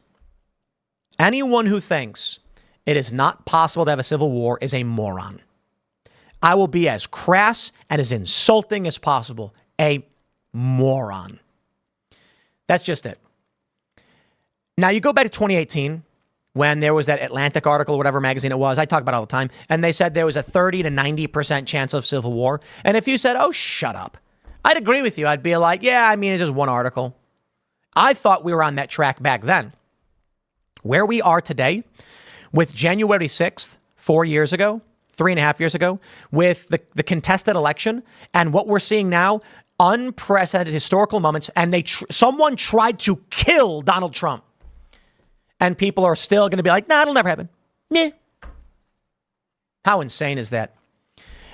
Anyone who thinks it is not possible to have a civil war is a moron. I will be as crass and as insulting as possible. A moron. That's just it. Now you go back to 2018 when there was that Atlantic article, whatever magazine it was, I talk about it all the time, and they said there was a 30 to 90% chance of civil war. And if you said, oh, shut up, I'd agree with you. I'd be like, yeah, I mean, it's just one article. I thought we were on that track back then. Where we are today with January 6th, 4 years ago, 3.5 years ago, with the contested election and what we're seeing now, unprecedented historical moments, and someone tried to kill Donald Trump. And people are still going to be like, nah, it'll never happen. Nah. How insane is that?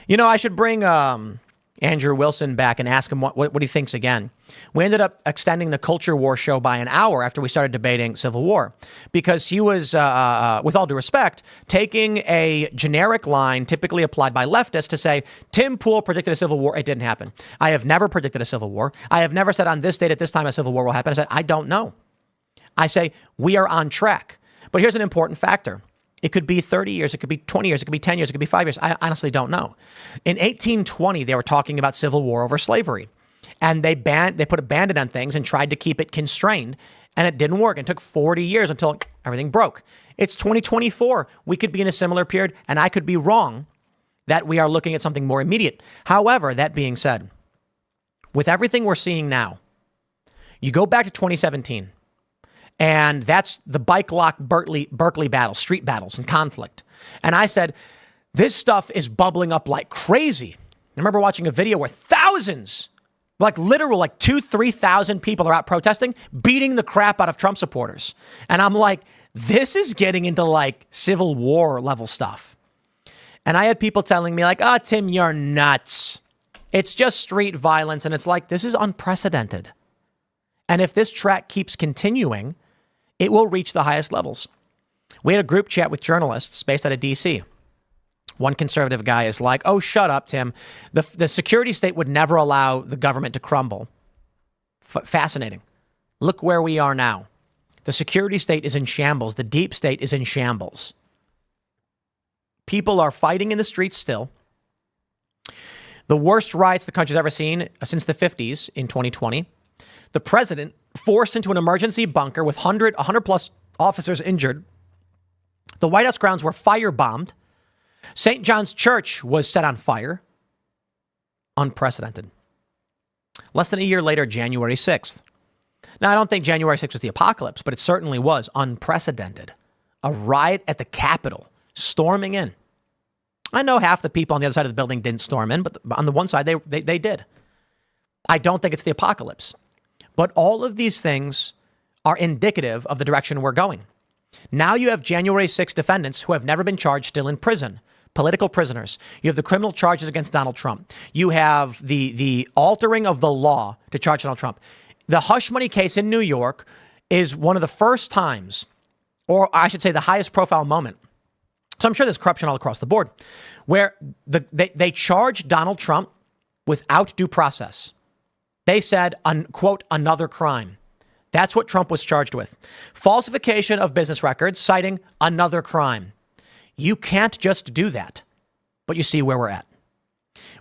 I should bring Andrew Wilson back and ask him what he thinks again. We ended up extending the Culture War show by an hour after we started debating Civil War because he was, with all due respect, taking a generic line typically applied by leftists to say, Tim Pool predicted a Civil War. It didn't happen. I have never predicted a Civil War. I have never said on this date at this time a Civil War will happen. I said, I don't know. I say we are on track. But here's an important factor. It could be 30 years. It could be 20 years. It could be 10 years. It could be 5 years. I honestly don't know. In 1820, they were talking about civil war over slavery. And they put a band-aid on things and tried to keep it constrained. And it didn't work. It took 40 years until everything broke. It's 2024. We could be in a similar period. And I could be wrong that we are looking at something more immediate. However, that being said, with everything we're seeing now, you go back to 2017. And that's the bike lock Berkeley battle, street battles and conflict. And I said, this stuff is bubbling up like crazy. I remember watching a video where thousands, like 2,000-3,000 people are out protesting, beating the crap out of Trump supporters. And I'm like, this is getting into like Civil War level stuff. And I had people telling me like, Tim, you're nuts. It's just street violence. And it's like, this is unprecedented. And if this track keeps continuing, it will reach the highest levels. We had a group chat with journalists based out of D.C. One conservative guy is like, oh, shut up, Tim. The security state would never allow the government to crumble. Fascinating. Look where we are now. The security state is in shambles. The deep state is in shambles. People are fighting in the streets still. The worst riots the country's ever seen since the 50s in 2020. The president forced into an emergency bunker with 100 plus officers injured. The White House grounds were firebombed. St. John's Church was set on fire. Unprecedented. Less than a year later, January 6th. Now, I don't think January 6th was the apocalypse, but it certainly was unprecedented. A riot at the Capitol, storming in. I know half the people on the other side of the building didn't storm in, but on the one side, they did. I don't think it's the apocalypse. But all of these things are indicative of the direction we're going. Now you have January 6 defendants who have never been charged still in prison. Political prisoners. You have the criminal charges against Donald Trump. You have the altering of the law to charge Donald Trump. The hush money case in New York is one of the first times, or I should say the highest profile moment. So I'm sure there's corruption all across the board, where they charged Donald Trump without due process. They said, quote, another crime. That's what Trump was charged with. Falsification of business records, citing another crime. You can't just do that. But you see where we're at.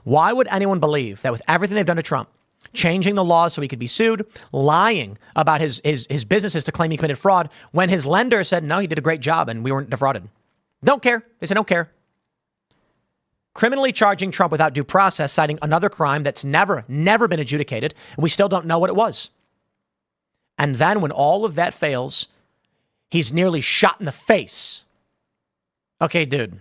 Why would anyone believe that with everything they've done to Trump, changing the laws so he could be sued, lying about his businesses to claim he committed fraud, when his lender said, no, he did a great job and we weren't defrauded? Don't care. They said, don't care. Criminally charging Trump without due process, citing another crime that's never been adjudicated, and we still don't know what it was. And then when all of that fails, he's nearly shot in the face. Okay, dude,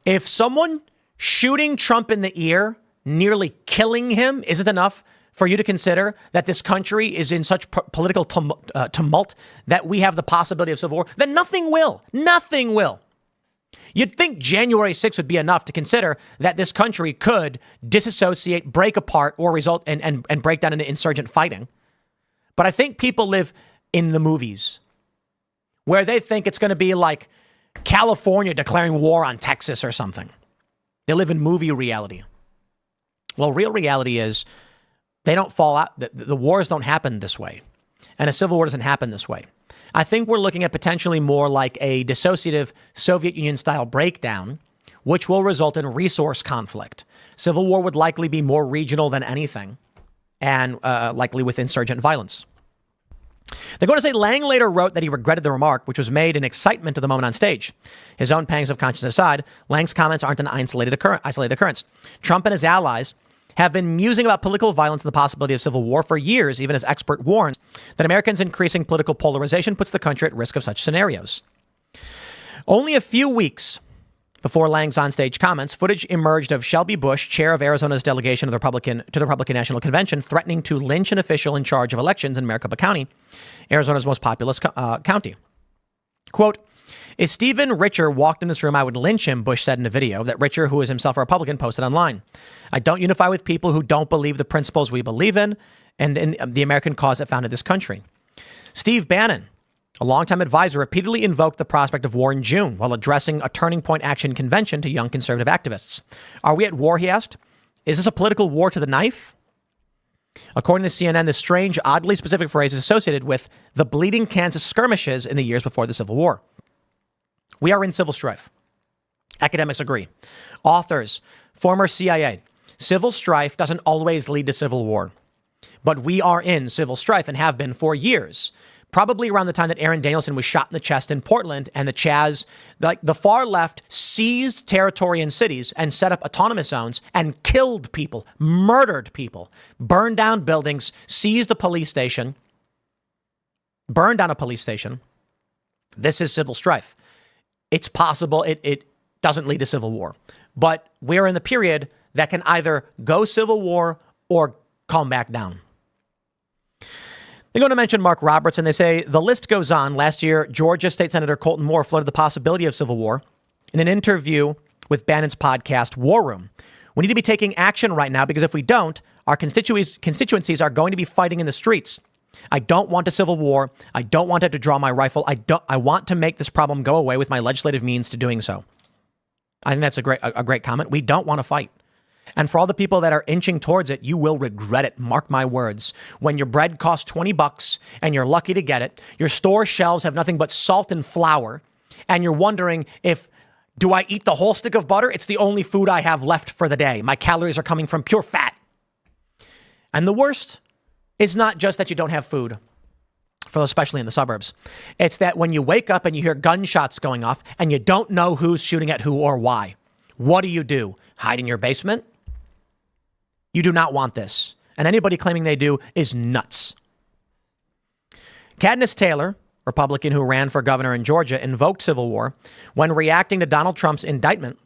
if someone shooting Trump in the ear, nearly killing him, isn't enough for you to consider that this country is in such political tumult that we have the possibility of civil war, then nothing will. Nothing will. You'd think January 6th would be enough to consider that this country could disassociate, break apart, or result and break down into insurgent fighting. But I think people live in the movies where they think it's going to be like California declaring war on Texas or something. They live in movie reality. Well, real reality is they don't fall out. The wars don't happen this way. And a civil war doesn't happen this way. I think we're looking at potentially more like a dissociative Soviet Union style breakdown, which will result in resource conflict. Civil war would likely be more regional than anything, and likely with insurgent violence. They're going to say Lang later wrote that he regretted the remark, which was made in excitement of the moment on stage. His own pangs of conscience aside, Lang's comments aren't an isolated occurrence. Trump and his allies have been musing about political violence and the possibility of civil war for years, even as expert warns that Americans' increasing political polarization puts the country at risk of such scenarios. Only a few weeks before Lang's onstage comments, footage emerged of Shelby Bush, chair of Arizona's delegation of the Republican National Convention, threatening to lynch an official in charge of elections in Maricopa County, Arizona's most populous county. Quote, if Stephen Richer walked in this room, I would lynch him, Bush said in a video that Richer, who is himself a Republican, posted online. I don't unify with people who don't believe the principles we believe in and in the American cause that founded this country. Steve Bannon, a longtime advisor, repeatedly invoked the prospect of war in June while addressing a Turning Point Action convention to young conservative activists. Are we at war, he asked? Is this a political war to the knife? According to CNN, this strange, oddly specific phrase is associated with the Bleeding Kansas skirmishes in the years before the Civil War. We are in civil strife. Academics agree. Authors, former CIA. Civil strife doesn't always lead to civil war. But we are in civil strife and have been for years. Probably around the time that Aaron Danielson was shot in the chest in Portland and the Chaz, the far left, seized territory in cities and set up autonomous zones and killed people, murdered people, burned down buildings, seized a police station, burned down a police station. This is civil strife. It's possible it doesn't lead to civil war, but we're in the period that can either go civil war or calm back down. They're going to mention Mark Roberts, and they say the list goes on. Last year, Georgia State Senator Colton Moore floated the possibility of civil war in an interview with Bannon's podcast, War Room. We need to be taking action right now because if we don't, our constituencies are going to be fighting in the streets. I don't want a civil war. I don't want to have to draw my rifle. I want to make this problem go away with my legislative means to doing so. I think that's a great comment. We don't want to fight. And for all the people that are inching towards it, you will regret it. Mark my words. When your bread costs $20 and you're lucky to get it, your store shelves have nothing but salt and flour, and you're wondering if Do I eat the whole stick of butter? It's the only food I have left for the day. My calories are coming from pure fat. And the worst is not just that you don't have food, especially in the suburbs. It's that when you wake up and you hear gunshots going off and you don't know who's shooting at who or why, what do? Hide in your basement? You do not want this. And anybody claiming they do is nuts. Cadence Taylor, Republican who ran for governor in Georgia, invoked civil war when reacting to Donald Trump's indictment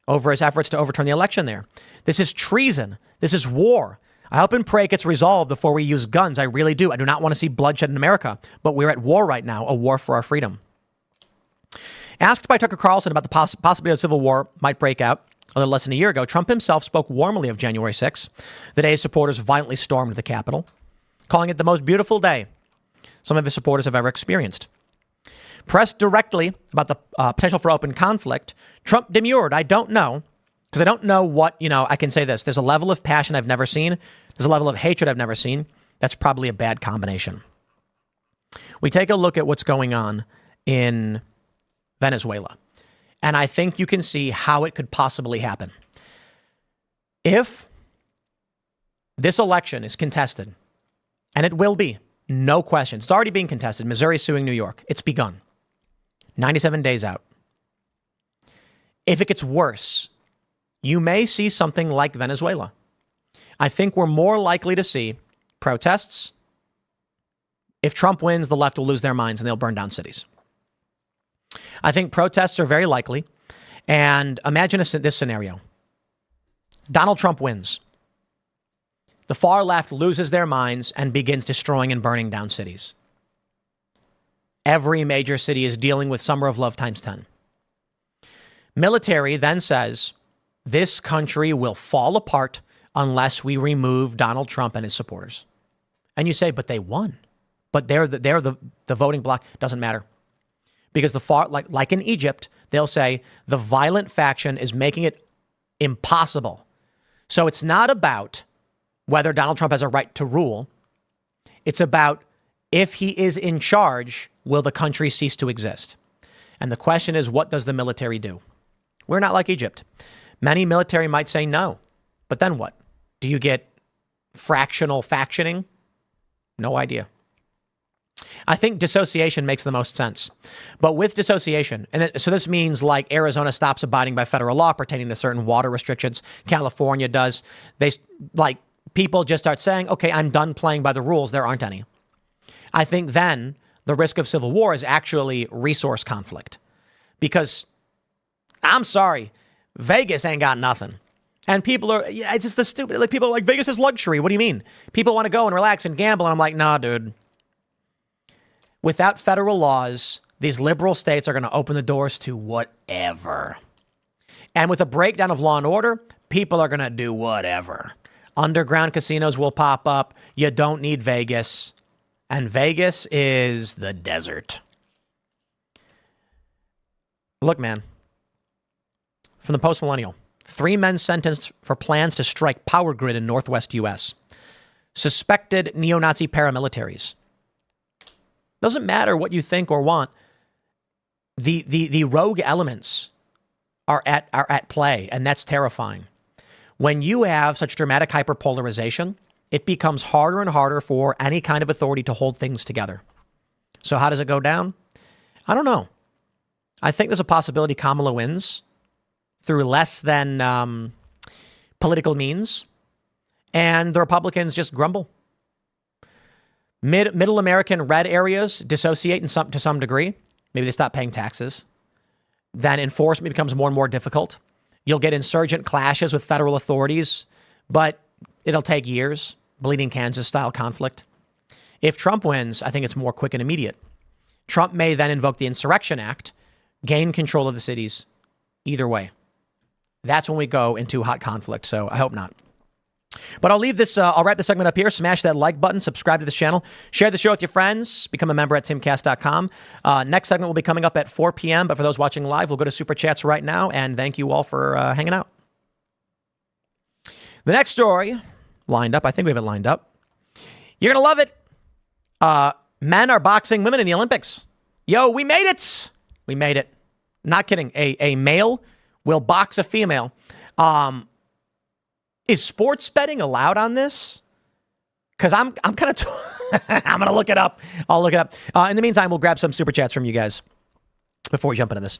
over his efforts to overturn the election there. This is treason. This is war. I hope and pray it gets resolved before we use guns. I really do. I do not want to see bloodshed in America, but we're at war right now, a war for our freedom. Asked by Tucker Carlson about the possibility of civil war might break out a little less than a year ago, Trump himself spoke warmly of January 6th, the day his supporters violently stormed the Capitol, calling it the most beautiful day some of his supporters have ever experienced. Pressed directly about the potential for open conflict, Trump demurred, I don't know, because I don't know what, I can say this. There's a level of passion I've never seen. There's a level of hatred I've never seen. That's probably a bad combination. We take a look at what's going on in Venezuela, and I think you can see how it could possibly happen. If this election is contested, and it will be, no question. It's already being contested. Missouri suing New York. It's begun. 97 days out. If it gets worse, you may see something like Venezuela. I think we're more likely to see protests. If Trump wins, the left will lose their minds and they'll burn down cities. I think protests are very likely. And imagine this scenario. Donald Trump wins. The far left loses their minds and begins destroying and burning down cities. Every major city is dealing with Summer of Love times 10. Military then says, this country will fall apart unless we remove Donald Trump and his supporters. And you say, but they won. But they're the voting bloc. Doesn't matter. Because the far, like in Egypt, they'll say the violent faction is making it impossible. So it's not about whether Donald Trump has a right to rule. It's about if he is in charge, will the country cease to exist? And the question is, what does the military do? We're not like Egypt. Many military might say no. But then what? Do you get fractional factioning? No idea. I think dissociation makes the most sense. But with dissociation, so this means like Arizona stops abiding by federal law pertaining to certain water restrictions. California does. People just start saying, okay, I'm done playing by the rules. There aren't any. I think then the risk of civil war is actually resource conflict. Because, I'm sorry, Vegas ain't got nothing. And people are, it's just the stupid, people are like, Vegas is luxury. What do you mean? People want to go and relax and gamble. And I'm like, nah, dude. Without federal laws, these liberal states are going to open the doors to whatever. And with a breakdown of law and order, people are going to do whatever. Underground casinos will pop up. You don't need Vegas. And Vegas is the desert. Look, man. From the Post-Millennial. 3 men sentenced for plans to strike power grid in Northwest U.S. Suspected neo-Nazi paramilitaries. Doesn't matter what you think or want. The rogue elements are at play, and that's terrifying. When you have such dramatic hyperpolarization, it becomes harder and harder for any kind of authority to hold things together. So how does it go down? I don't know. I think there's a possibility Kamala wins through less than political means, and the Republicans just grumble. Middle American red areas dissociate to some degree. Maybe they stop paying taxes. Then enforcement becomes more and more difficult. You'll get insurgent clashes with federal authorities, but it'll take years. Bleeding Kansas style conflict. If Trump wins, I think it's more quick and immediate. Trump may then invoke the Insurrection Act, gain control of the cities. Either way. That's when we go into hot conflict. So I hope not. But I'll leave this, I'll wrap this segment up here. Smash that like button, subscribe to this channel, share the show with your friends, become a member at timcast.com. Next segment will be coming up at 4 p.m. But for those watching live, we'll go to Super Chats right now. And thank you all for hanging out. The next story lined up. I think we have it lined up. You're going to love it. Men are boxing women in the Olympics. Yo, we made it. We made it. Not kidding. A male will box a female. Is sports betting allowed on this? Because I'm kind of I'm gonna look it up. I'll look it up. In the meantime, we'll grab some super chats from you guys before we jump into this.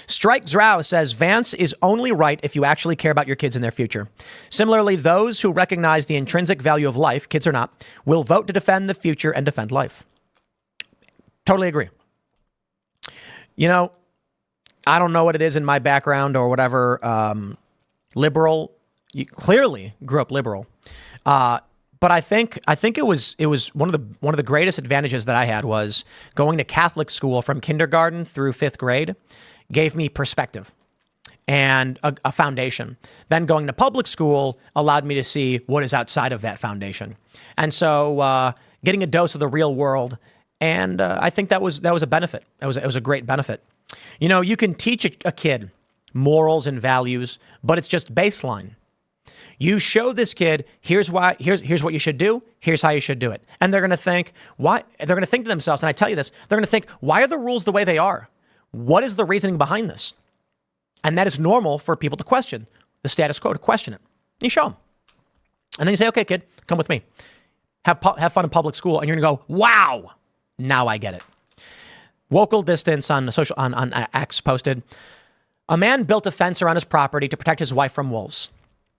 Strike Drow says Vance is only right if you actually care about your kids and their future. Similarly, those who recognize the intrinsic value of life, kids or not, will vote to defend the future and defend life. Totally agree. You know, I don't know what it is in my background or whatever. Liberal, you clearly grew up liberal, but I think it was one of the greatest advantages that I had was going to Catholic school from kindergarten through 5th grade. Gave me perspective and a foundation. Then going to public school allowed me to see what is outside of that foundation. And so getting a dose of the real world. And I think that was a benefit. It was a great benefit. You know, you can teach a kid morals and values, but it's just baseline. You show this kid, here's what you should do. Here's how you should do it. And they're going to think, why? They're going to think to themselves, and I tell you this, they're going to think, why are the rules the way they are? What is the reasoning behind this? And that is normal for people to question the status quo, to question it. You show them. And then you say, okay, kid, come with me. Have fun in public school. And you're going to go, wow, now I get it. Vocal distance on X posted, a man built a fence around his property to protect his wife from wolves.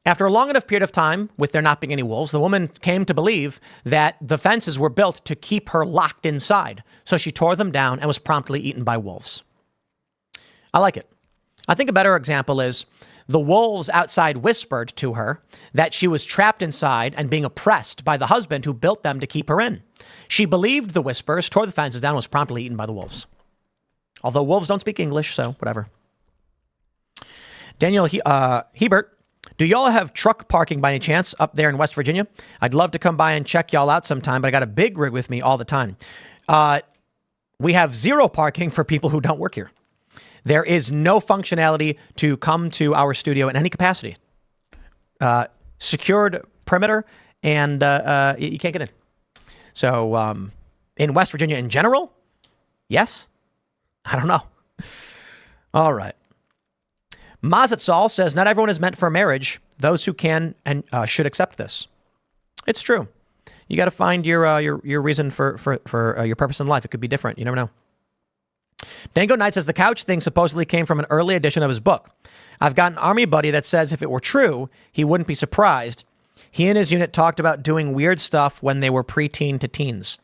After a long enough period of time, with there not being any wolves, the woman came to believe that the fences were built to keep her locked inside. So she tore them down and was promptly eaten by wolves. I like it. I think a better example is the wolves outside whispered to her that she was trapped inside and being oppressed by the husband who built them to keep her in. She believed the whispers, tore the fences down, and was promptly eaten by the wolves. Although wolves don't speak English, so whatever. Daniel Hebert, do y'all have truck parking by any chance up there in West Virginia? I'd love to come by and check y'all out sometime, but I got a big rig with me all the time. We have zero parking for people who don't work here. There is no functionality to come to our studio in any capacity. Secured perimeter, and you can't get in. So in West Virginia in general, yes? I don't know. All right. Mazatzal says, not everyone is meant for marriage. Those who can and should accept this. It's true. You got to find your reason for your purpose in life. It could be different. You never know. Dango Knight says the couch thing supposedly came from an early edition of his book. I've got an army buddy that says if it were true, he wouldn't be surprised. He and his unit talked about doing weird stuff when they were preteen to teens.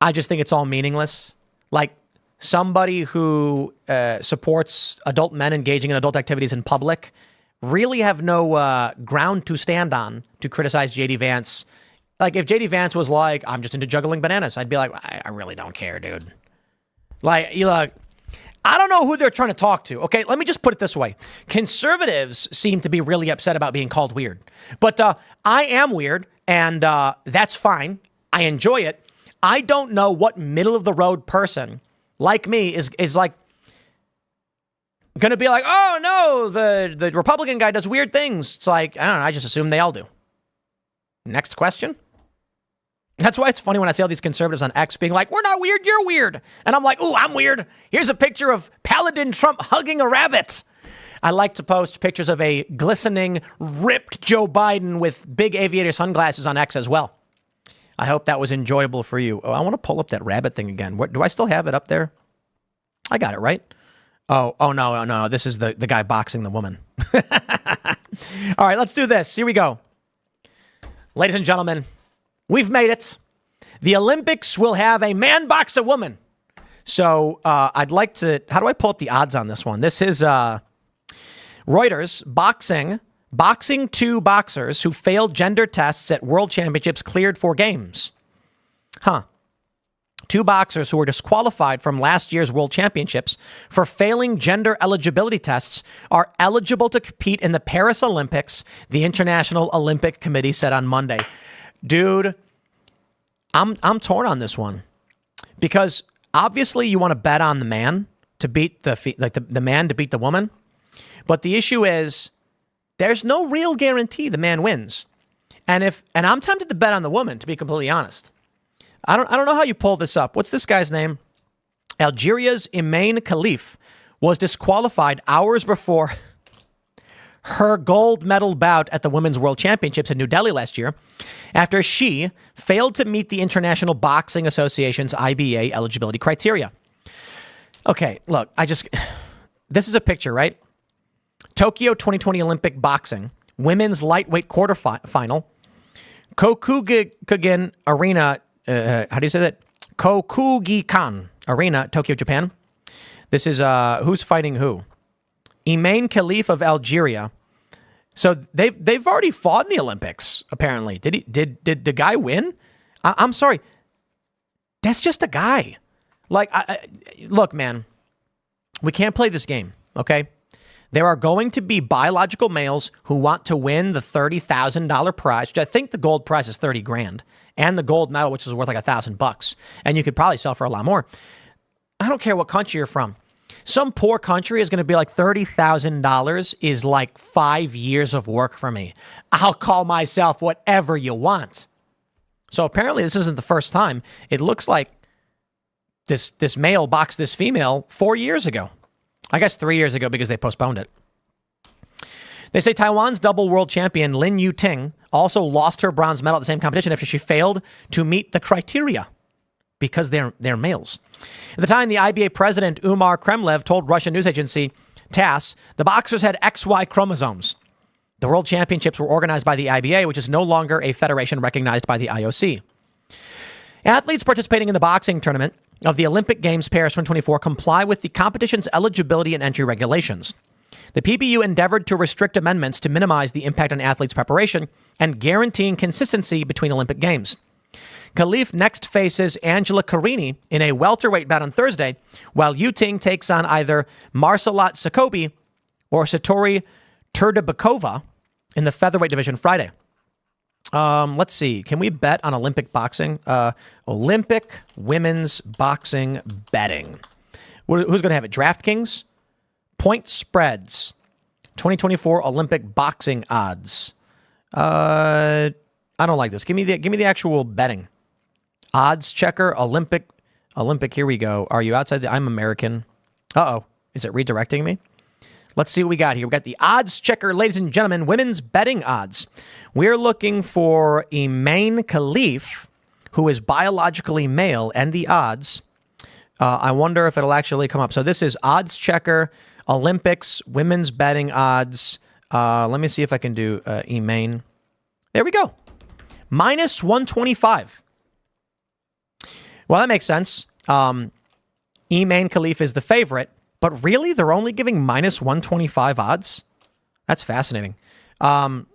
I just think it's all meaningless. Like somebody who supports adult men engaging in adult activities in public really have no ground to stand on to criticize J.D. Vance. Like if J.D. Vance was like, I'm just into juggling bananas, I'd be like, I really don't care, dude. Like, I don't know who they're trying to talk to. Okay, let me just put it this way. Conservatives seem to be really upset about being called weird. But I am weird, and that's fine. I enjoy it. I don't know what middle-of-the-road person like me is like going to be like, oh, no, the Republican guy does weird things. It's like, I don't know, I just assume they all do. Next question. That's why it's funny when I see all these conservatives on X being like, we're not weird, you're weird. And I'm like, ooh, I'm weird. Here's a picture of Paladin Trump hugging a rabbit. I like to post pictures of a glistening, ripped Joe Biden with big aviator sunglasses on X as well. I hope that was enjoyable for you. Oh, I want to pull up that rabbit thing again. Do I still have it up there? I got it, right? Oh, no. This is the guy boxing the woman. All right, let's do this. Here we go. Ladies and gentlemen, we've made it. The Olympics will have a man box a woman. So I'd like to, how do I pull up the odds on this one? This is Reuters, boxing two boxers who failed gender tests at world championships cleared for games. Two boxers who were disqualified from last year's world championships for failing gender eligibility tests are eligible to compete in the Paris Olympics, the International Olympic Committee said on Monday. Dude, I'm torn on this one because obviously you want to bet on the man to beat the man to beat the woman. But the issue is there's no real guarantee the man wins. And I'm tempted to bet on the woman, to be completely honest. I don't know how you pull this up. What's this guy's name? Algeria's Imaine Khalif was disqualified hours before her gold medal bout at the Women's World Championships in New Delhi last year after she failed to meet the International Boxing Association's IBA eligibility criteria. Okay, look, this is a picture, right? Tokyo 2020 Olympic boxing, women's lightweight quarterfinal, Kokugikan Arena, how do you say that? Kokugikan Arena, Tokyo, Japan. This is, who's fighting who? Imaine Khalif of Algeria. So they've already fought in the Olympics, apparently. Did the guy win? I'm sorry. That's just a guy. Like, look, man, we can't play this game, okay? There are going to be biological males who want to win the $30,000 prize, which I think the gold prize is $30,000, and the gold medal, which is worth like $1,000, and you could probably sell for a lot more. I don't care what country you're from. Some poor country is going to be like $30,000 is like 5 years of work for me. I'll call myself whatever you want. So apparently this isn't the first time. It looks like this male boxed this female 4 years ago. I guess 3 years ago because they postponed it. They say Taiwan's double world champion Lin Yuting also lost her bronze medal at the same competition after she failed to meet the criteria because they're males. At the time, the IBA president Umar Kremlev told Russian news agency TASS the boxers had XY chromosomes. The world championships were organized by the IBA, which is no longer a federation recognized by the IOC. Athletes participating in the boxing tournament of the Olympic Games Paris 2024 comply with the competition's eligibility and entry regulations. The PBU endeavored to restrict amendments to minimize the impact on athletes' preparation and guaranteeing consistency between Olympic Games. Khalif next faces Angela Carini in a welterweight bout on Thursday, while Yuting takes on either Marcelat Sakobi or Satori Turdabakova in the featherweight division Friday. Let's see. Can we bet on Olympic boxing? Olympic women's boxing betting. Who's going to have it? DraftKings? Point spreads. 2024 Olympic boxing odds. I don't like this. Give me the actual betting. Odds checker, Olympic. Here we go. Are you outside I'm American. Uh-oh. Is it redirecting me? Let's see what we got here. We got the odds checker, ladies and gentlemen, women's betting odds. We're looking for Imaine Khalif, who is biologically male, and the odds. I wonder if it'll actually come up. So this is odds checker, Olympics, women's betting odds. Let me see if I can do Imaine. There we go. Minus 125. Well, that makes sense. Imaine Khalif is the favorite. But really, they're only giving minus 125 odds? That's fascinating. I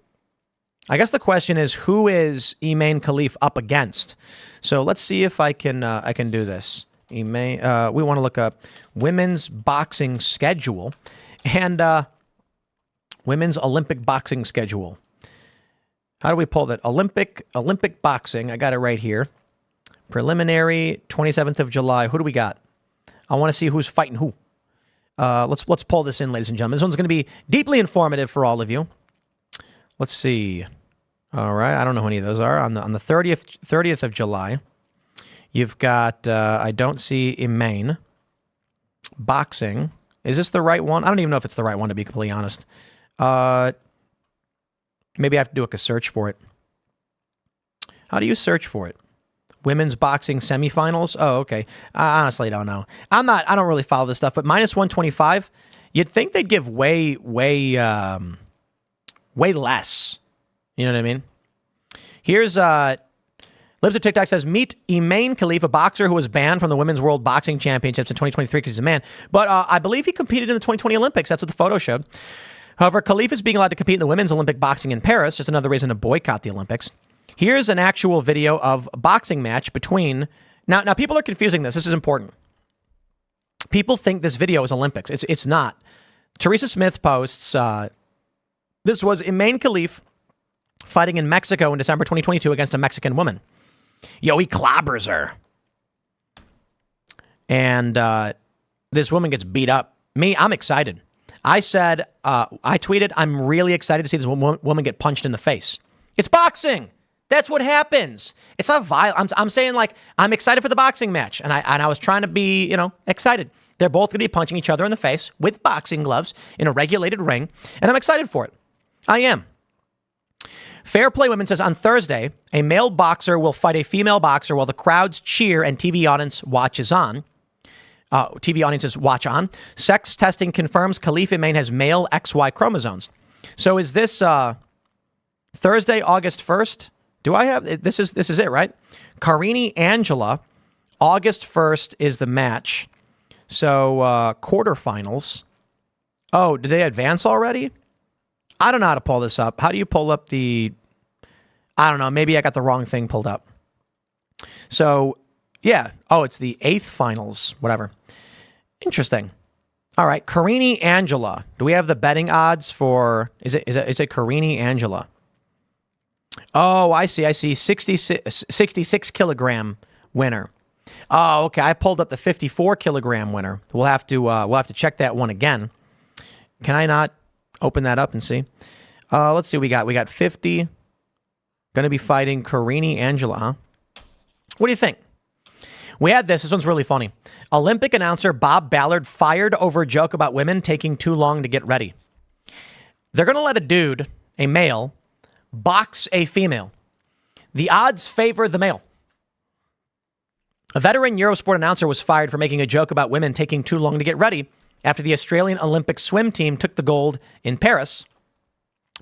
guess the question is, who is Imaine Khalif up against? So let's see if I can do this. We want to look up women's boxing schedule and women's Olympic boxing schedule. How do we pull that? Olympic boxing. I got it right here. Preliminary, 27th of July. Who do we got? I want to see who's fighting who. Let's pull this in, ladies and gentlemen. This one's going to be deeply informative for all of you. Let's see. All right, I don't know who any of those are. On the 30th of July, you've got I don't see Imaine boxing. Is this the right one? I don't even know if it's the right one, to be completely honest. Maybe I have to do a search for it. How do you search for it? Women's boxing semifinals? Oh, okay. I honestly don't know. I don't really follow this stuff, but minus 125, you'd think they'd give way less. You know what I mean? Here's, Libs of TikTok says, meet Imaine Khalif, a boxer who was banned from the Women's World Boxing Championships in 2023 because he's a man. But I believe he competed in the 2020 Olympics. That's what the photo showed. However, Khalif is being allowed to compete in the women's Olympic boxing in Paris, just another reason to boycott the Olympics. Here's an actual video of a boxing match between... Now people are confusing this. This is important. People think this video is Olympics. It's not. Teresa Smith posts, this was Imaine Khalif fighting in Mexico in December 2022 against a Mexican woman. Yo, he clobbers her. And this woman gets beat up. Me, I'm excited. I said, I tweeted, I'm really excited to see this woman get punched in the face. It's boxing. That's what happens. It's not violent. I'm saying, like, I'm excited for the boxing match, and I was trying to be, excited. They're both going to be punching each other in the face with boxing gloves in a regulated ring, and I'm excited for it. I am. Fair Play Women says on Thursday, a male boxer will fight a female boxer while the crowds cheer and TV audiences watch on. Sex testing confirms Khalifa Main has male XY chromosomes. So is this Thursday, August 1st? Do I have this is it, right? Karini Angela, August 1st is the match. So quarterfinals. Oh, did they advance already? I don't know how to pull this up. How do you pull up I don't know. Maybe I got the wrong thing pulled up. So, yeah. Oh, it's the 8th finals. Whatever. Interesting. All right. Karini Angela. Do we have the betting odds for... Is it Karini Angela? Oh, I see. 66 kilogram winner. Oh, okay. I pulled up the 54 kilogram winner. We'll have to check that one again. Can I not open that up and see? Let's see what we got. We got 50. Going to be fighting Karini Angela, huh? What do you think? We had this. This one's really funny. Olympic announcer Bob Ballard fired over a joke about women taking too long to get ready. They're going to let a dude, a male, box a female. The odds favor the male. A veteran Eurosport announcer was fired for making a joke about women taking too long to get ready after the Australian Olympic swim team took the gold in Paris.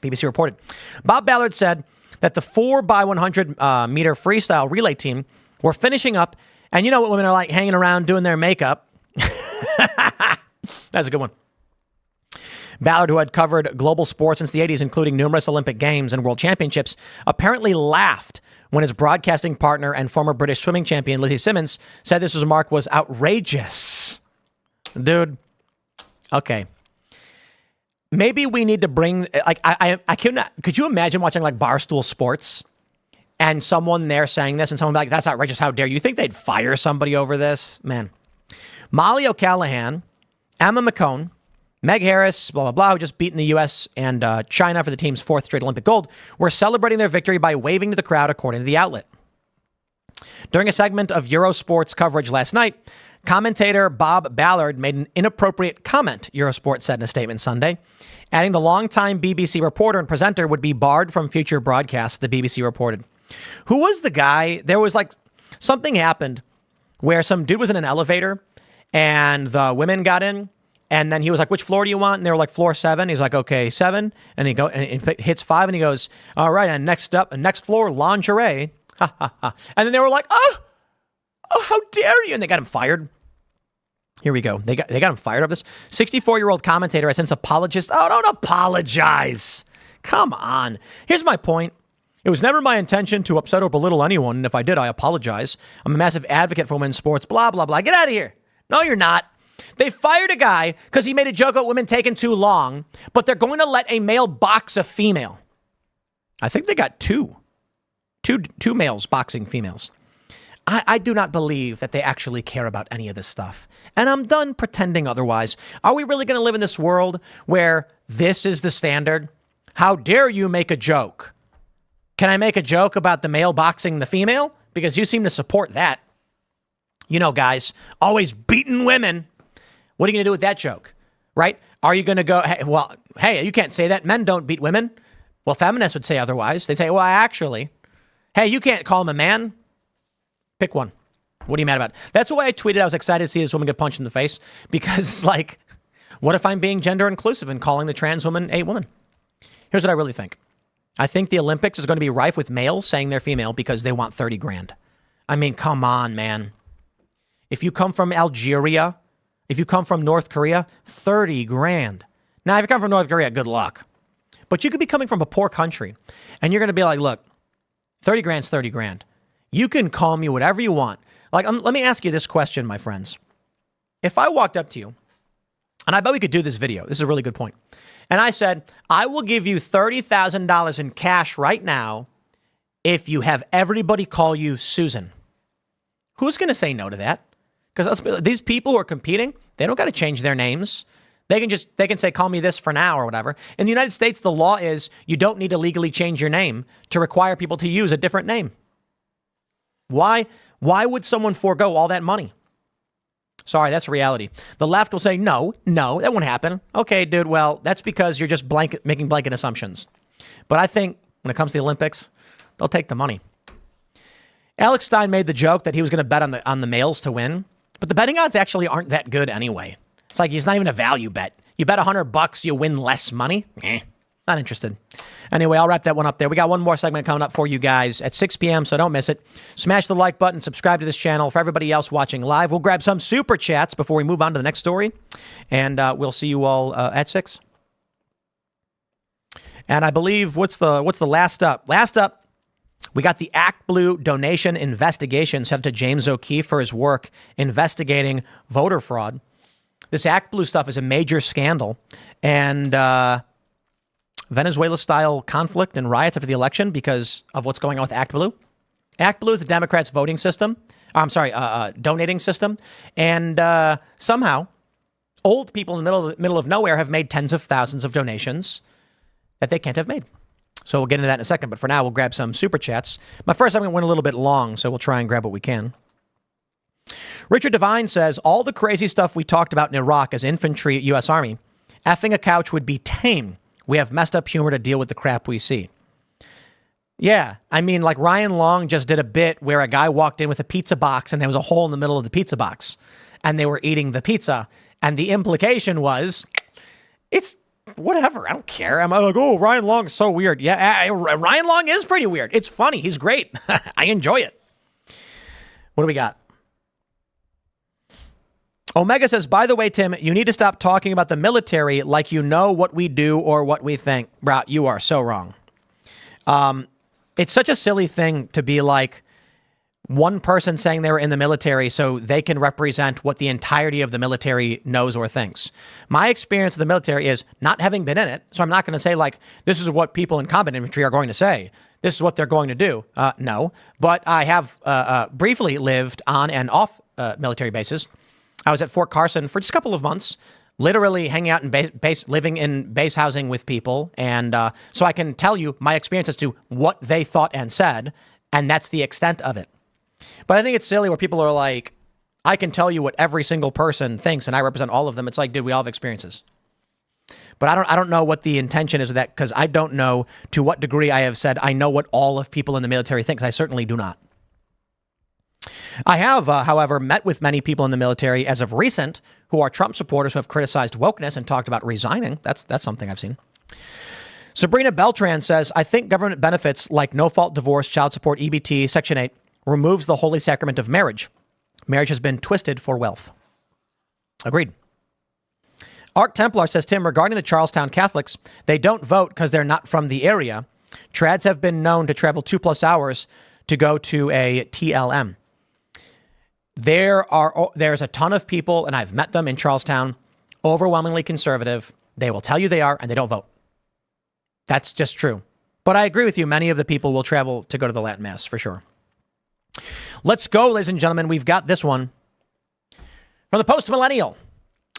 BBC reported. Bob Ballard said that the 4x100 meter freestyle relay team were finishing up, and you know what women are like, hanging around doing their makeup. That's a good one. Ballard, who had covered global sports since the 80s, including numerous Olympic Games and World Championships, apparently laughed when his broadcasting partner and former British swimming champion Lizzie Simmons said this remark was outrageous. Dude, okay. Maybe we need to bring, like, I cannot, could you imagine watching, like, Barstool Sports and someone there saying this and someone be like, that's outrageous, how dare you? You think they'd fire somebody over this? Man. Molly O'Callaghan, Emma McCone, Meg Harris, blah, blah, blah, who just beaten the U.S. and China for the team's 4th straight Olympic gold, were celebrating their victory by waving to the crowd, according to the outlet. During a segment of Eurosport's coverage last night, commentator Bob Ballard made an inappropriate comment, Eurosport said in a statement Sunday, adding the longtime BBC reporter and presenter would be barred from future broadcasts, the BBC reported. Who was the guy? There was like something happened where some dude was in an elevator and the women got in. And then he was like, which floor do you want? And they were like, floor 7. He's like, okay, 7. And he hits 5 and he goes, all right. And next floor, lingerie. Ha, ha, ha. And then they were like, oh, how dare you? And they got him fired. Here we go. They got him fired of this. 64-year-old commentator has since apologized. Oh, don't apologize. Come on. Here's my point. It was never my intention to upset or belittle anyone. And if I did, I apologize. I'm a massive advocate for women's sports. Blah, blah, blah. Get out of here. No, you're not. They fired a guy because he made a joke about women taking too long, but they're going to let a male box a female. I think they got two males boxing females. I do not believe that they actually care about any of this stuff. And I'm done pretending otherwise. Are we really going to live in this world where this is the standard? How dare you make a joke? Can I make a joke about the male boxing the female? Because you seem to support that. You know, guys, always beating women. What are you going to do with that joke, right? Are you going to go, hey, you can't say that. Men don't beat women. Well, feminists would say otherwise. They'd say, well, actually, hey, you can't call him a man. Pick one. What are you mad about? That's why I tweeted I was excited to see this woman get punched in the face because, like, what if I'm being gender inclusive and calling the trans woman a woman? Here's what I really think. I think the Olympics is going to be rife with males saying they're female because they want 30 grand. I mean, come on, man. If you come from Algeria, if you come from North Korea, 30 grand. Now, if you come from North Korea, good luck. But you could be coming from a poor country and you're going to be like, look, 30 grand's 30 grand. You can call me whatever you want. Like, let me ask you this question, my friends. If I walked up to you, and I bet we could do this video. This is a really good point. And I said, I will give you $30,000 in cash right now if you have everybody call you Susan. Who's going to say no to that? Because these people who are competing, they don't got to change their names. They can say, call me this for now or whatever. In the United States, the law is you don't need to legally change your name to require people to use a different name. Why would someone forego all that money? Sorry, that's reality. The left will say, no, that won't happen. Okay, dude, well, that's because you're just making blanket assumptions. But I think when it comes to the Olympics, they'll take the money. Alex Stein made the joke that he was going to bet on the males to win, but the betting odds actually aren't that good anyway. It's like it's not even a value bet. You bet $100, you win less money. Not interested. Anyway, I'll wrap that one up there. We got one more segment coming up for you guys at 6 p.m., so don't miss it. Smash the like button, subscribe to this channel. For everybody else watching live, we'll grab some super chats before we move on to the next story, and we'll see you all at 6. And I believe, what's the last up? Last up, we got the ActBlue donation investigation sent to James O'Keefe for his work investigating voter fraud. This ActBlue stuff is a major scandal, and Venezuela-style conflict and riots after the election because of what's going on with ActBlue. ActBlue is the Democrats' voting system. Donating system. And somehow, old people in the middle of nowhere have made tens of thousands of donations that they can't have made. So we'll get into that in a second. But for now, we'll grab some super chats. My first segment went a little bit long, so we'll try and grab what we can. Richard Devine says, all the crazy stuff we talked about in Iraq as infantry at U.S. Army, effing a couch would be tame. We have messed up humor to deal with the crap we see. Yeah, I mean, like Ryan Long just did a bit where a guy walked in with a pizza box and there was a hole in the middle of the pizza box and they were eating the pizza. And the implication was, it's whatever. I don't care. I'm like, oh, Ryan Long is so weird. Yeah, Ryan Long is pretty weird. It's funny. He's great. I enjoy it. What do we got? Omega says, by the way, Tim, you need to stop talking about the military like you know what we do or what we think. Bro, you are so wrong. It's such a silly thing to be like one person saying they were in the military so they can represent what the entirety of the military knows or thinks. My experience of the military is not having been in it, so I'm not going to say like, this is what people in combat infantry are going to say. This is what they're going to do. No, but I have briefly lived on and off military bases. I was at Fort Carson for just a couple of months, literally hanging out in living in base housing with people. And so I can tell you my experience as to what they thought and said, and that's the extent of it. But I think it's silly where people are like, I can tell you what every single person thinks, and I represent all of them. It's like, dude, we all have experiences. But I don't know what the intention is of that, because I don't know to what degree I have said I know what all of people in the military think, 'cause I certainly do not. I have, however, met with many people in the military as of recent who are Trump supporters who have criticized wokeness and talked about resigning. That's something I've seen. Sabrina Beltran says, I think government benefits like no-fault divorce, child support, EBT, Section 8 removes the holy sacrament of marriage. Marriage has been twisted for wealth. Agreed. Arc Templar says, Tim, regarding the Charlestown Catholics, they don't vote because they're not from the area. Trads have been known to travel 2+ hours to go to a TLM. There's a ton of people, and I've met them in Charlestown, overwhelmingly conservative. They will tell you they are, and they don't vote. That's just true. But I agree with you. Many of the people will travel to go to the Latin Mass, for sure. Let's go, ladies and gentlemen. We've got this one from the Post-Millennial.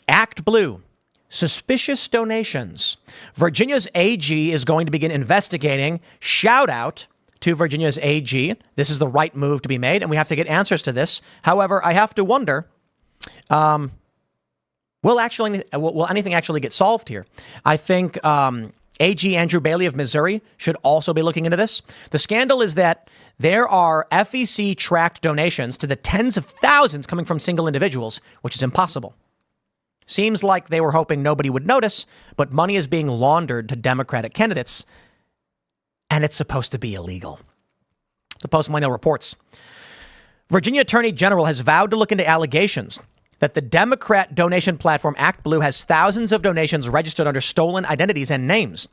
ActBlue. Suspicious donations. Virginia's AG is going to begin investigating. Shout out to Virginia's AG. This is the right move to be made, and we have to get answers to this. However, I have to wonder, will anything actually get solved here? I think AG Andrew Bailey of Missouri should also be looking into this. The scandal is that there are FEC-tracked donations to the tens of thousands coming from single individuals, which is impossible. Seems like they were hoping nobody would notice, but money is being laundered to Democratic candidates, and it's supposed to be illegal. The Post-Millennial reports. Virginia Attorney General has vowed to look into allegations that the Democrat donation platform ActBlue has thousands of donations registered under stolen identities and names.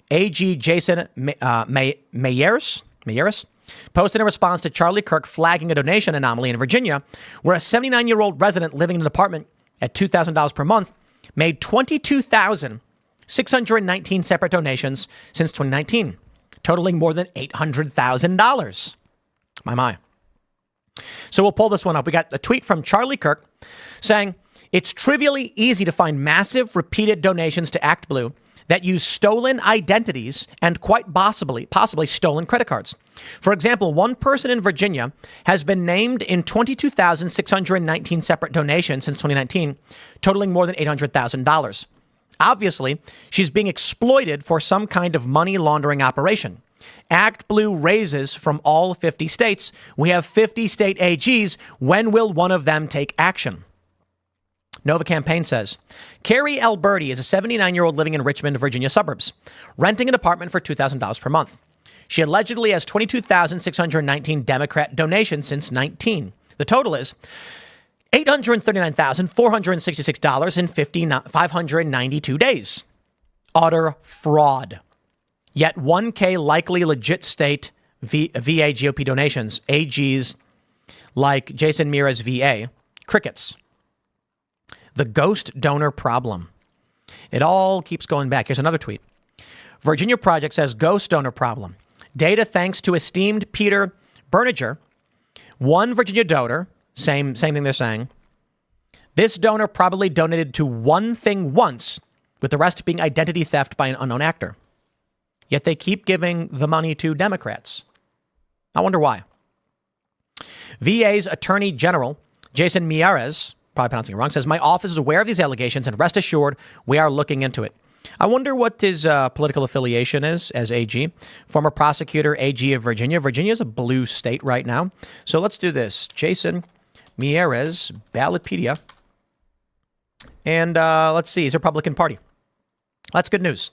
AG Jason Mayeris posted in response to Charlie Kirk flagging a donation anomaly in Virginia, where a 79-year-old resident living in an apartment at $2,000 per month made 22,619 separate donations since 2019, totaling more than $800,000. My. So we'll pull this one up. We got a tweet from Charlie Kirk saying, It's trivially easy to find massive repeated donations to ActBlue that use stolen identities and quite possibly stolen credit cards. For example, one person in Virginia has been named in 22,619 separate donations since 2019, totaling more than $800,000. Obviously, she's being exploited for some kind of money laundering operation. ActBlue raises from all 50 states. We have 50 state AGs. When will one of them take action? Nova Campaign says, Carrie Alberti is a 79-year-old living in Richmond, Virginia suburbs, renting an apartment for $2,000 per month. She allegedly has 22,619 Democrat donations since 19. The total is $839,466 in 592 days. Utter fraud. Yet 1K likely legit state VA GOP donations, AGs like Jason Mira's VA, crickets. The ghost donor problem. It all keeps going back. Here's another tweet. Virginia Project says ghost donor problem. Data thanks to esteemed Peter Berninger. One Virginia donor, same thing they're saying. This donor probably donated to one thing once, with the rest being identity theft by an unknown actor. Yet they keep giving the money to Democrats. I wonder why. VA's Attorney General, Jason Miyares, probably pronouncing it wrong, says, my office is aware of these allegations and rest assured we are looking into it. I wonder what his political affiliation is as AG. Former prosecutor, AG of Virginia. Virginia is a blue state right now. So let's do this. Jason Miyares, Ballotpedia. And let's see, he's Republican Party. That's good news.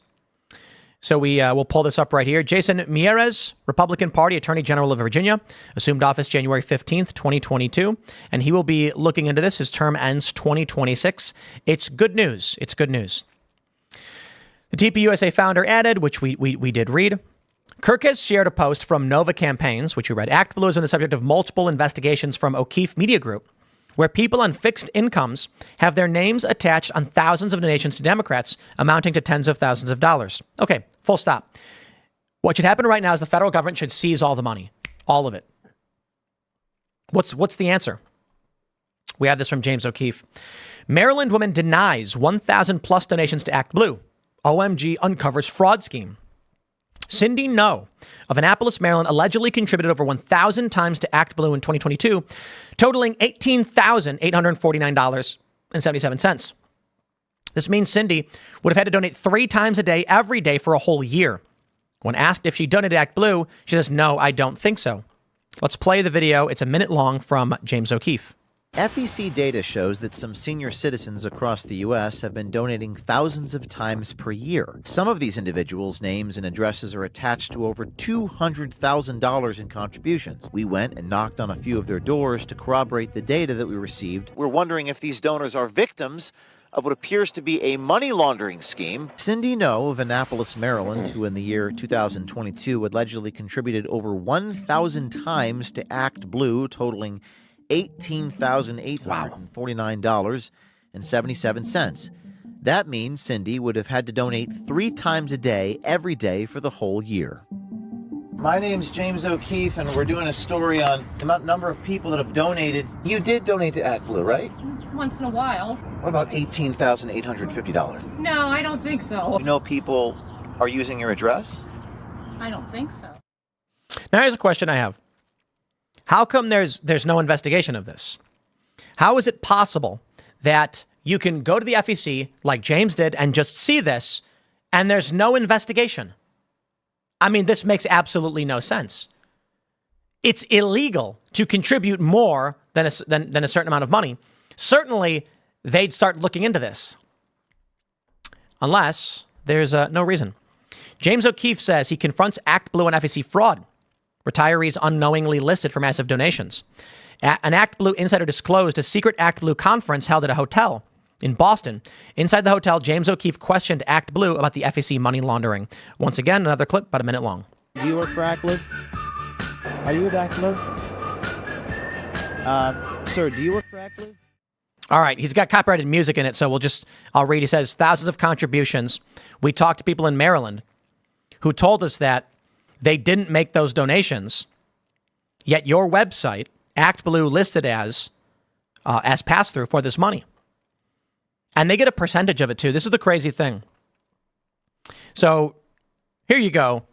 So we'll pull this up right here. Jason Miyares, Republican Party, Attorney General of Virginia, assumed office January 15th, 2022. And he will be looking into this. His term ends 2026. It's good news. It's good news. The TPUSA founder added, which we did read, Kirk has shared a post from Nova Campaigns, which we read. ActBlue has been the subject of multiple investigations from O'Keefe Media Group, where people on fixed incomes have their names attached on thousands of donations to Democrats, amounting to tens of thousands of dollars. Okay, full stop. What should happen right now is the federal government should seize all the money, all of it. What's the answer? We have this from James O'Keefe. Maryland woman denies 1,000 plus donations to ActBlue. OMG uncovers fraud scheme. Cindy No of Annapolis, Maryland, allegedly contributed over 1,000 times to ActBlue in 2022, totaling $18,849.77. This means Cindy would have had to donate 3 times a day, every day for a whole year. When asked if she donated ActBlue, she says, no, I don't think so. Let's play the video. It's a minute long from James O'Keefe. FEC data shows that some senior citizens across the U.S. have been donating thousands of times per year. Some of these individuals' names and addresses are attached to over $200,000 in contributions. We went and knocked on a few of their doors to corroborate the data that we received. We're wondering if these donors are victims of what appears to be a money laundering scheme. Cindy No of Annapolis, Maryland, who in the year 2022 allegedly contributed over 1,000 times to ActBlue, totaling $18,849.77. That means Cindy would have had to donate 3 times a day, every day for the whole year. My name's James O'Keefe, and we're doing a story on the number of people that have donated. You did donate to ActBlue, right? Once in a while. What about $18,850? No, I don't think so. You know people are using your address? I don't think so. Now here's a question I have. How come there's no investigation of this? How is it possible that you can go to the FEC like James did and just see this and there's no investigation? I mean, this makes absolutely no sense. It's illegal to contribute more than a certain amount of money. Certainly, they'd start looking into this. Unless there's no reason. James O'Keefe says he confronts ActBlue and FEC fraud. Retirees unknowingly listed for massive donations. An ActBlue insider disclosed a secret ActBlue conference held at a hotel in Boston. Inside the hotel, James O'Keefe questioned ActBlue about the FEC money laundering. Once again, another clip about a minute long. Do you work for ActBlue? Are you with ActBlue? Sir, do you work for ActBlue? All right, he's got copyrighted music in it, so I'll read. He says, thousands of contributions. We talked to people in Maryland who told us that they didn't make those donations, yet your website, ActBlue, listed as pass-through for this money. And they get a percentage of it, too. This is the crazy thing. So here you go.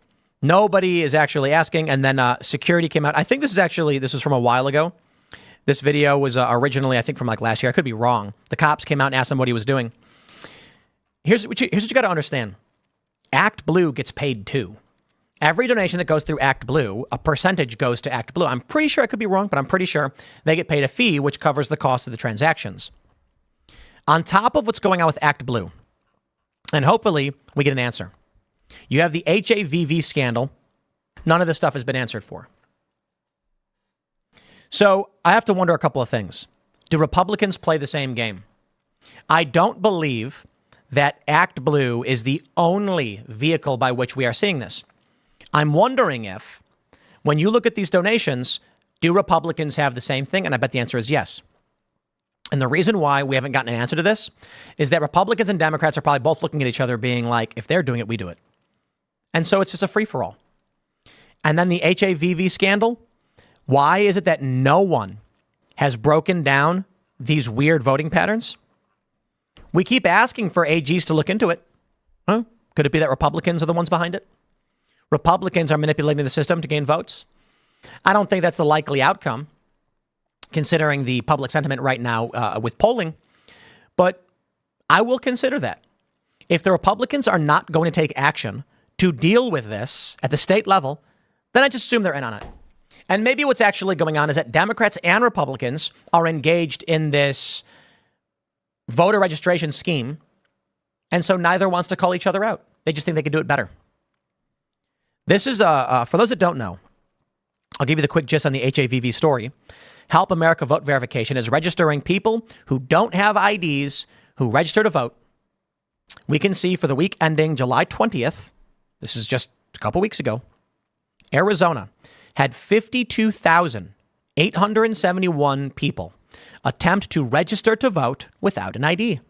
Nobody is actually asking. And then security came out. I think this is from a while ago. This video was originally, I think, from like last year. I could be wrong. The cops came out and asked him what he was doing. Here's what you got to understand. ActBlue gets paid too. Every donation that goes through ActBlue, a percentage goes to ActBlue. I'm pretty sure I could be wrong, but I'm pretty sure they get paid a fee, which covers the cost of the transactions. On top of what's going on with ActBlue, and hopefully we get an answer. You have the HAVV scandal. None of this stuff has been answered for. So I have to wonder a couple of things. Do Republicans play the same game? I don't believe that ActBlue is the only vehicle by which we are seeing this. I'm wondering if, when you look at these donations, do Republicans have the same thing? And I bet the answer is yes. And the reason why we haven't gotten an answer to this is that Republicans and Democrats are probably both looking at each other being like, if they're doing it, we do it. And so it's just a free-for-all. And then the HAVV scandal, why is it that no one has broken down these weird voting patterns? We keep asking for AGs to look into it. Huh? Could it be that Republicans are the ones behind it? Republicans are manipulating the system to gain votes? I don't think that's the likely outcome, considering the public sentiment right now with polling. But I will consider that. If the Republicans are not going to take action to deal with this at the state level, then I just assume they're in on it. And maybe what's actually going on is that Democrats and Republicans are engaged in this voter registration scheme. And so neither wants to call each other out. They just think they can do it better. This is, for those that don't know, I'll give you the quick gist on the HAVV story. Help America Vote Verification is registering people who don't have IDs who register to vote. We can see for the week ending July 20th, this is just a couple weeks ago, Arizona had 52,871 people attempt to register to vote without an ID.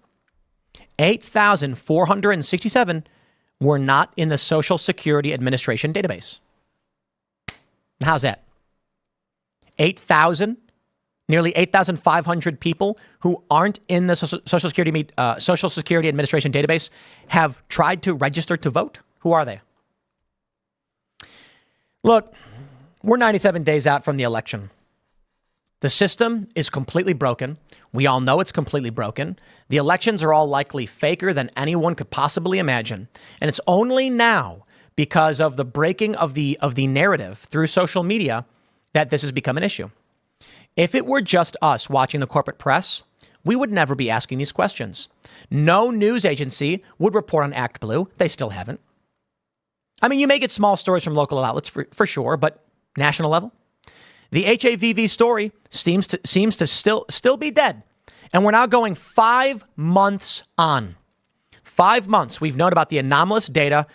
8,467 were not in the Social Security Administration database. How's that? 8,000, nearly 8,500 people who aren't in the Social Security Administration database have tried to register to vote. Who are they? Look, we're 97 days out from the election. The system is completely broken. We all know it's completely broken. The elections are all likely faker than anyone could possibly imagine. And it's only now, because of the breaking of the narrative through social media, that this has become an issue. If it were just us watching the corporate press, we would never be asking these questions. No news agency would report on ActBlue. They still haven't. I mean, you may get small stories from local outlets for sure, but national level? The HAVV story seems to still be dead. And we're now going 5 months on. 5 months we've known about the anomalous data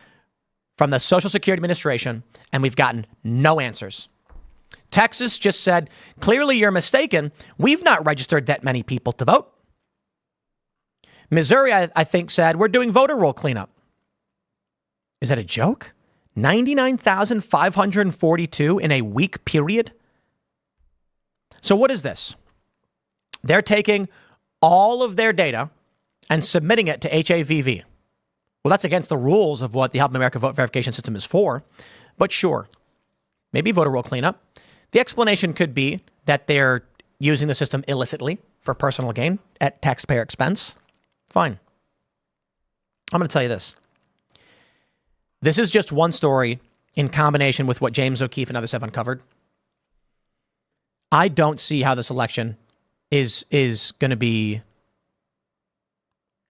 from the Social Security Administration, and we've gotten no answers. Texas just said, clearly you're mistaken. We've not registered that many people to vote. Missouri, I think, said, we're doing voter roll cleanup. Is that a joke? 99,542 in a week period? So what is this? They're taking all of their data and submitting it to HAVV. Well, that's against the rules of what the Help America Vote Verification System is for. But sure, maybe voter roll cleanup. The explanation could be that they're using the system illicitly for personal gain at taxpayer expense. Fine. I'm going to tell you this. This is just one story in combination with what James O'Keefe and others have uncovered. I don't see how this election is going to be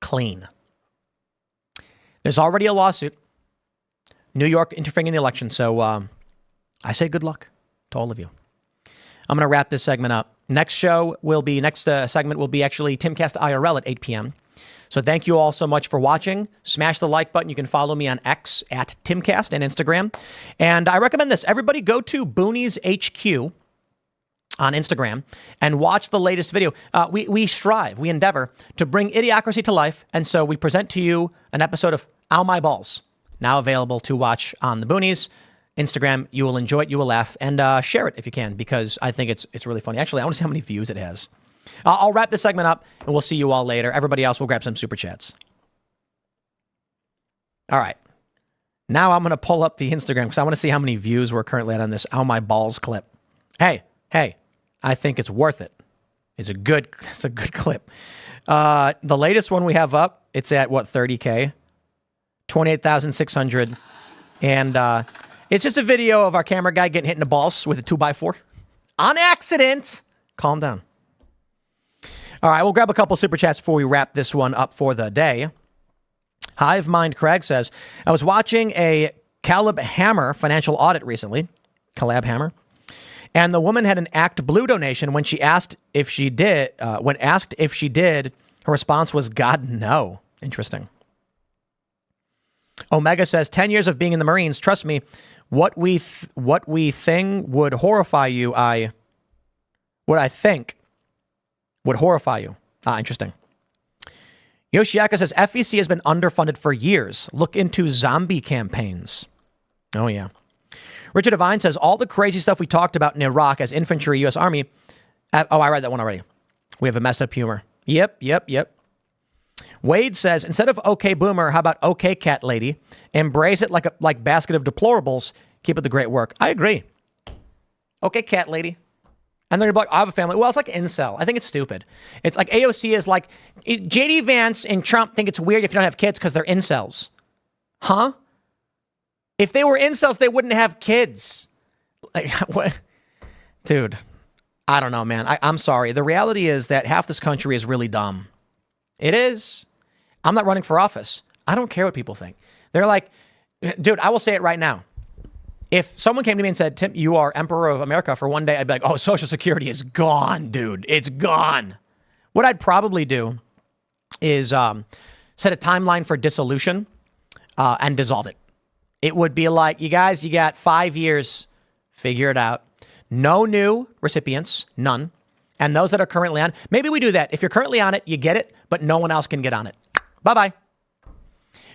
clean. There's already a lawsuit. New York interfering in the election. So I say good luck to all of you. I'm going to wrap this segment up. Next segment will be actually Timcast IRL at 8 p.m. So thank you all so much for watching. Smash the like button. You can follow me on X at Timcast and Instagram. And I recommend this. Everybody go to Boonies HQ on Instagram and watch the latest video. We endeavor to bring idiocracy to life. And so we present to you an episode of Ow My Balls, now available to watch on the Boonies. Instagram, you will enjoy it, you will laugh, and share it if you can, because I think it's really funny. Actually, I want to see how many views it has. I'll wrap this segment up, and we'll see you all later. Everybody else, we'll grab some super chats. All right. Now I'm going to pull up the Instagram because I want to see how many views we're currently at on this "Ow My Balls" clip. Hey, I think it's worth it. It's a good clip. The latest one we have up, it's at what, 30K? 28,600. And it's just a video of our camera guy getting hit in the balls with a 2x4. On accident. Calm down. All right, we'll grab a couple super chats before we wrap this one up for the day. Hive Mind Craig says, I was watching a Caleb Hammer financial audit recently. Caleb Hammer. And the woman had an ActBlue donation when asked if she did, her response was, God, no. Interesting. Omega says, 10 years of being in the Marines, trust me, what we think would horrify you, what I think would horrify you. Interesting. Yoshiaka says, FEC has been underfunded for years. Look into zombie campaigns. Oh, yeah. Richard Devine says, all the crazy stuff we talked about in Iraq as infantry, U.S. Army. I read that one already. We have a messed up humor. Yep. Wade says, instead of okay boomer, how about okay cat lady? Embrace it like basket of deplorables. Keep up the great work. I agree. Okay cat lady. And they're like, I have a family. Well, it's like incel. I think it's stupid. It's like AOC is like, JD Vance and Trump think it's weird if you don't have kids because they're incels. Huh? If they were incels, they wouldn't have kids. Like, what? Dude, I don't know, man. I'm sorry. The reality is that half this country is really dumb. It is. I'm not running for office. I don't care what people think. They're like, dude, I will say it right now. If someone came to me and said, Tim, you are emperor of America for one day, I'd be like, oh, Social Security is gone, dude. It's gone. What I'd probably do is set a timeline for dissolution and dissolve it. It would be like, you guys, you got 5 years. Figure it out. No new recipients, none. And those that are currently on, maybe we do that. If you're currently on it, you get it, but no one else can get on it. Bye-bye.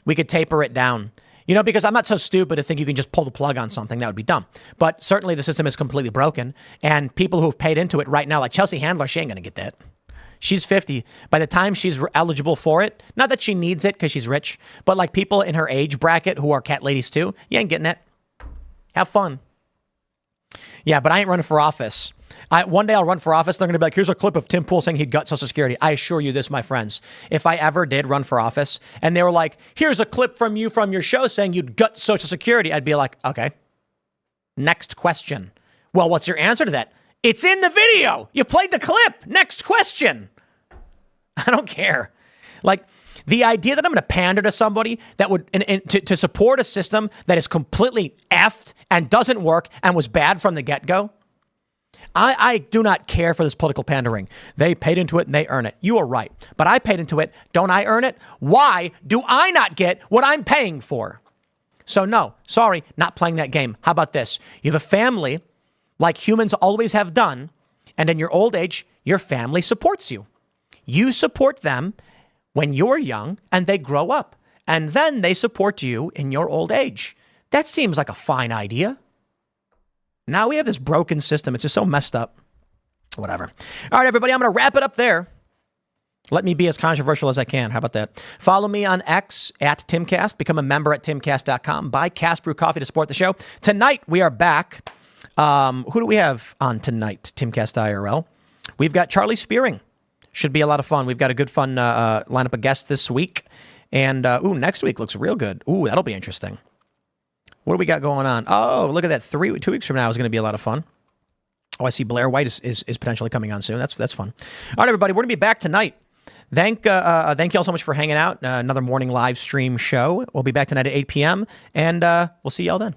We could taper it down. You know, because I'm not so stupid to think you can just pull the plug on something. That would be dumb. But certainly the system is completely broken. And people who have paid into it right now, like Chelsea Handler, she ain't going to get that. She's 50. By the time she's eligible for it, not that she needs it because she's rich, but like people in her age bracket who are cat ladies too, you ain't getting it. Have fun. Yeah, but I ain't running for office. One day I'll run for office. They're going to be like, here's a clip of Tim Pool saying he'd gut Social Security. I assure you this, my friends. If I ever did run for office and they were like, here's a clip from you from your show saying you'd gut Social Security, I'd be like, okay. Next question. Well, what's your answer to that? It's in the video. You played the clip. Next question. I don't care. Like, the idea that I'm going to pander to somebody that would to support a system that is completely effed and doesn't work and was bad from the get-go. I do not care for this political pandering. They paid into it and they earn it. You are right. But I paid into it. Don't I earn it? Why do I not get what I'm paying for? So no, sorry, not playing that game. How about this? You have a family like humans always have done. And in your old age, your family supports you. You support them when you're young and they grow up. And then they support you in your old age. That seems like a fine idea. Now we have this broken system. It's just so messed up. Whatever. All right, everybody, I'm going to wrap it up there. Let me be as controversial as I can. How about that? Follow me on X at Timcast. Become a member at timcast.com. Buy Cast Brew Coffee to support the show. Tonight, we are back. Who do we have on tonight, Timcast IRL? We've got Charlie Spearing. Should be a lot of fun. We've got a good fun lineup of guests this week. And, next week looks real good. Ooh, that'll be interesting. What do we got going on? Oh, look at that. 2 weeks from now is going to be a lot of fun. Oh, I see Blair White is potentially coming on soon. That's fun. All right, everybody, we're going to be back tonight. Thank you all so much for hanging out. Another morning live stream show. We'll be back tonight at 8 p.m. and we'll see y'all then.